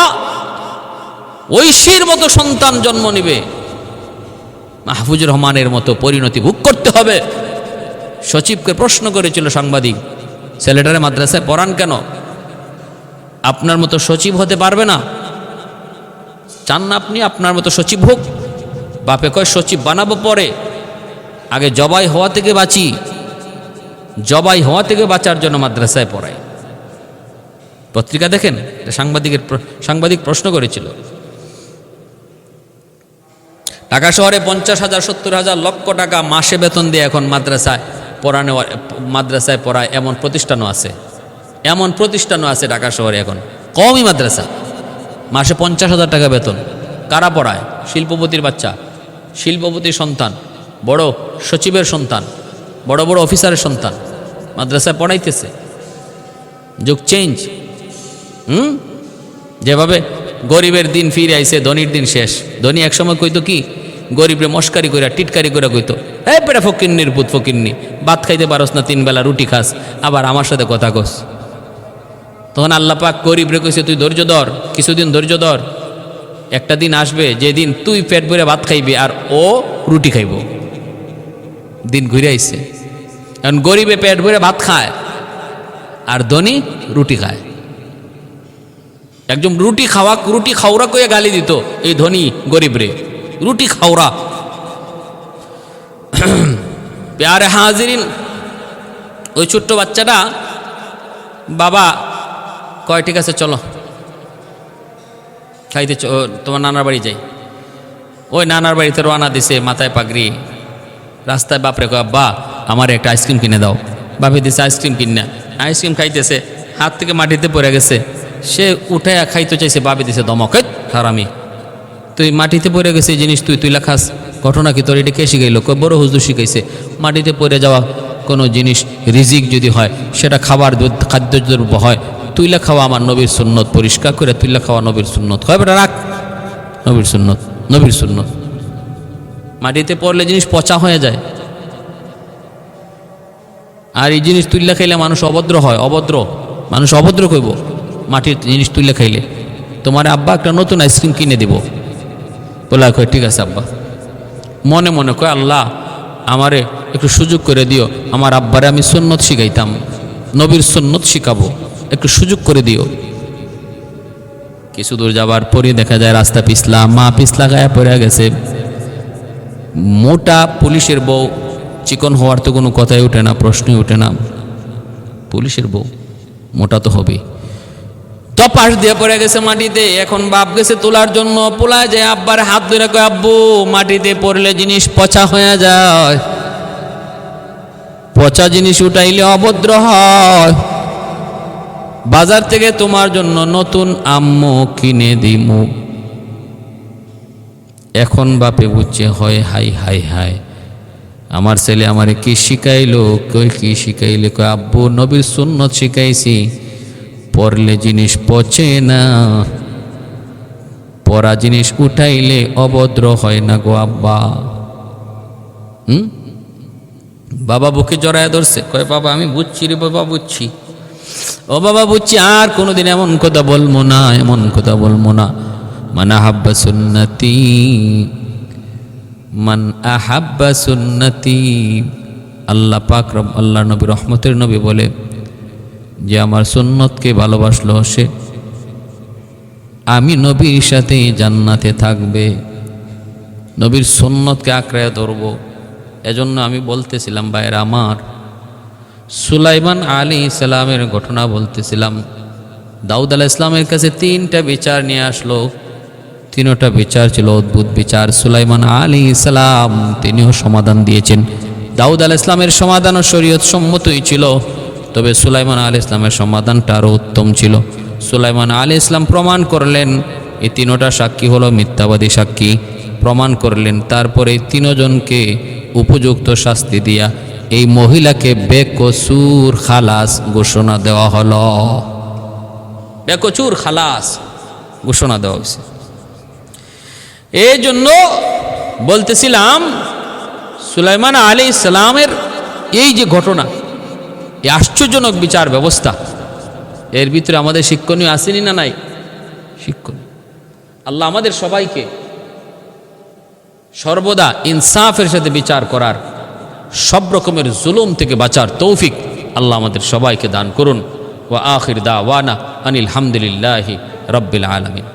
ঐশীর মতো সন্তান জন্ম নিবে, মাহফুজুর রহমানের মতো পরিণতি ভোগ করতে হবে। সচিবকে প্রশ্ন করেছিল সাংবাদিক, ছেলেটারে মাদ্রাসায় পড়ান কেন? আপনার মতো সচিব হতে পারবে না? চান না আপনি আপনার মতো সচিব হোক? বাপে কয় সচিব বানাবো পরে, আগে জবাই হওয়া থেকে বাঁচি, জবাই হওয়া থেকে বাঁচার জন্য মাদ্রাসায় পড়াই। পত্রিকা দেখেন, সাংবাদিক প্রশ্ন করেছিল। ঢাকা শহরে 50,000, 70,000, লক্ষ টাকা মাসে বেতন দিয়ে এখন মাদ্রাসায় পড়ায় এমন প্রতিষ্ঠানও আছে, এমন প্রতিষ্ঠানও আছে ঢাকা শহরে এখন। কমই মাদ্রাসা, মাসে 50,000 টাকা বেতন। কারা পড়ায়? শিল্পপতির বাচ্চা, শিল্পপতির সন্তান, বড় সচিবের সন্তান, বড় বড় অফিসারের সন্তান মাদ্রাসায় পড়াইতেছে। যুগ চেঞ্জ। যেভাবে গরিবের দিন ফিরে আইছে, ধনির দিন শেষ। ধনী একসময় কইতো কি, গরিবরে মস্কারি কইরা, টিটকারি করে কইতো, এই পেটা ফকিন্নির পুত, ফকিন্নি, ভাত খাইতে পারস না, 3 বেলা রুটি খাস, আবার আমার সাথে কথা কস। তখন আল্লাহ পাক গরিবরে কইছে, তুই ধৈর্য ধর, কিছুদিন ধৈর্য ধর, একটা দিন আসবে যেদিন তুই পেট ভরে ভাত খাইবি আর ও রুটি খাইব। দিন ঘুরে আইছে। কারণ গরিবে পেট ভরে ভাত খায় আর ধনী রুটি খায়। একজন রুটি খাওরা কইয়া গালি দিত এই ধনী গরিবরে, রুটি খাওরা। প্যারে হাজিরিন, ওই ছোট্ট বাচ্চাটা, বাবা কয় ঠিক আছে চলো খাইতে, তোমার নানার বাড়ি যাই। ওই নানার বাড়িতে রওনা দিছে, মাথায় পাগড়ি। রাস্তায় বাপরে কয়, আব্বা আমার একটা আইসক্রিম কিনে দাও। বাপে দিছে আইসক্রিম কিনে, আইসক্রিম খাইতেছে, হাত থেকে মাটিতে পড়ে গেছে। সে উঠে খাইতে চাইছে, বাপে দিছে ধমক, হারামি, তুই মাটিতে পড়ে গেছে এই জিনিস তুই খাস, ঘটনা কি তোর? এটা কে শিখাইলো? বড় হুজুর শিখাইছে। মাটিতে পড়ে যাওয়া কোনো জিনিস রিজিক যদি হয়, সেটা খাদ্যদ্রব্য হয়, তুইলা খাওয়া আমার নবীর সুন্নত, পরিষ্কার করে তুইলা খাওয়া নবীর সুন্নত। হয় বেটা রাখ, নবীর সুন্নত, নবীর সুন্নত। মাটিতে পড়লে জিনিস পচা হয়ে যায়, আর এই জিনিস তুইলা খাইলে মানুষ অভদ্র হয়, অভদ্র মানুষ অভদ্র কইব মাটির জিনিস তুইলা খাইলে। তোমার আব্বা একটা নতুন আইসক্রিম কিনে দিব। বলা কয় ঠিক আছে আব্বা। মনে মনে কয়, আল্লাহ আমারে একটু সুযোগ করে দিও, আমার আব্বারে আমি সুন্নত শিখাইতাম, নবীর সুন্নত শিখাবো, একটু সুযোগ করে দিও। কিছু দূর যাবার পরে দেখা যায় রাস্তা পিছলা, মা পিছলা গায়ে পড়ে গেছে। মোটা পুলিশের বউ, চিকন হওয়ার তো কোনো কথাই ওঠে না, প্রশ্নই ওঠে না। পুলিশের বউ মোটা তো হবেই। তপাস দিয়ে পড়ে গেছে মাটিতে। এখন বাপ গেছে তোলার জন্য, পোলায় যায়, আব্বার হাত ধরে কয়, আব্বু মাটিতে পড়লে জিনিস পচা হয়ে যায়, পচা জিনিস উঠাইলে অভদ্র হয়, বাজার থেকে তোমার জন্য নতুন আম্মু কিনে দিমু। এখন বাপে বুঝছে, হয় হাই হাই হাই, আমার ছেলে আমারে কি শিখাইলো? কই কি শিখাইলে? কয় আব্বু নবীর সুন্নত শিখাইছি, পড়লে জিনিস পচে না, পড়া জিনিস উঠাইলে অভদ্র হয় না গো আব্বা। বাবা বুকে জড়ায় ধরছে, কয় বাবা আমি বুঝছি রে বাবা, বুঝছি, ও বাবা বুঝছি, আর কোনোদিন এমন কথা বলবো না, এমন কথা বলবো না। মান আহাব্বা সুন্নতি, মান আহাব্বা সুন্নতি। আল্লাহ পাক আল্লাহ নবী, রহমতের নবী বলে, যে আমার সুন্নতকে ভালোবাসলো সে আমি নবীর সাথে জান্নাতে থাকবে। নবীর সুন্নতকে আঁকড়ে ধরবো। এজন্য আমি বলতেছিলাম ভাইয়েরা আমার, সুলাইমান আলাইহিস সালামের ঘটনা বলতেছিলাম। দাউদ আলাইহিস সালামের কাছে 3টা বিচার নিয়ে আসলো, 3টা বিচার ছিল অদ্ভুত বিচার। সুলাইমান আলাইহিস সালাম তিনিও সমাধান দিয়েছেন। দাউদ আলাইহিস সালামের সমাধানও শরীয়ত সম্মতই ছিল, তবে সুলাইমান আলাইহিস সালামের সমাধানটা আরও উত্তম ছিল। সুলাইমান আলাইহিস সালাম প্রমাণ করলেন এই 3টা সাক্ষী হলো মিথ্যাবাদী সাক্ষী। প্রমাণ করলেন। তারপরে তিনজনকে উপযুক্ত শাস্তি দিয়া এই মহিলাকে বেকসুর খালাস ঘোষণা দেওয়া হলো। বেকসুর খালাস ঘোষণা দেওয়া হয়েছে। এই জন্য বলতেছিলাম সুলাইমান আলাইহিস সালামের এই যে ঘটনা, এই আশ্চর্যজনক বিচার ব্যবস্থা, এর ভিতরে আমাদের শিক্ষণীয় আসেনি না নাই? শিক্ষণীয়। আল্লাহ আমাদের সবাইকে সর্বদা ইনসাফের সাথে বিচার করার, সব রকমের জুলুম থেকে বাঁচার তৌফিক আল্লাহ আমাদের সবাইকে দান করুন। ওয়া আখির দাওয়ানা আনিল হামদুলিল্লাহি রাব্বিল আলামিন।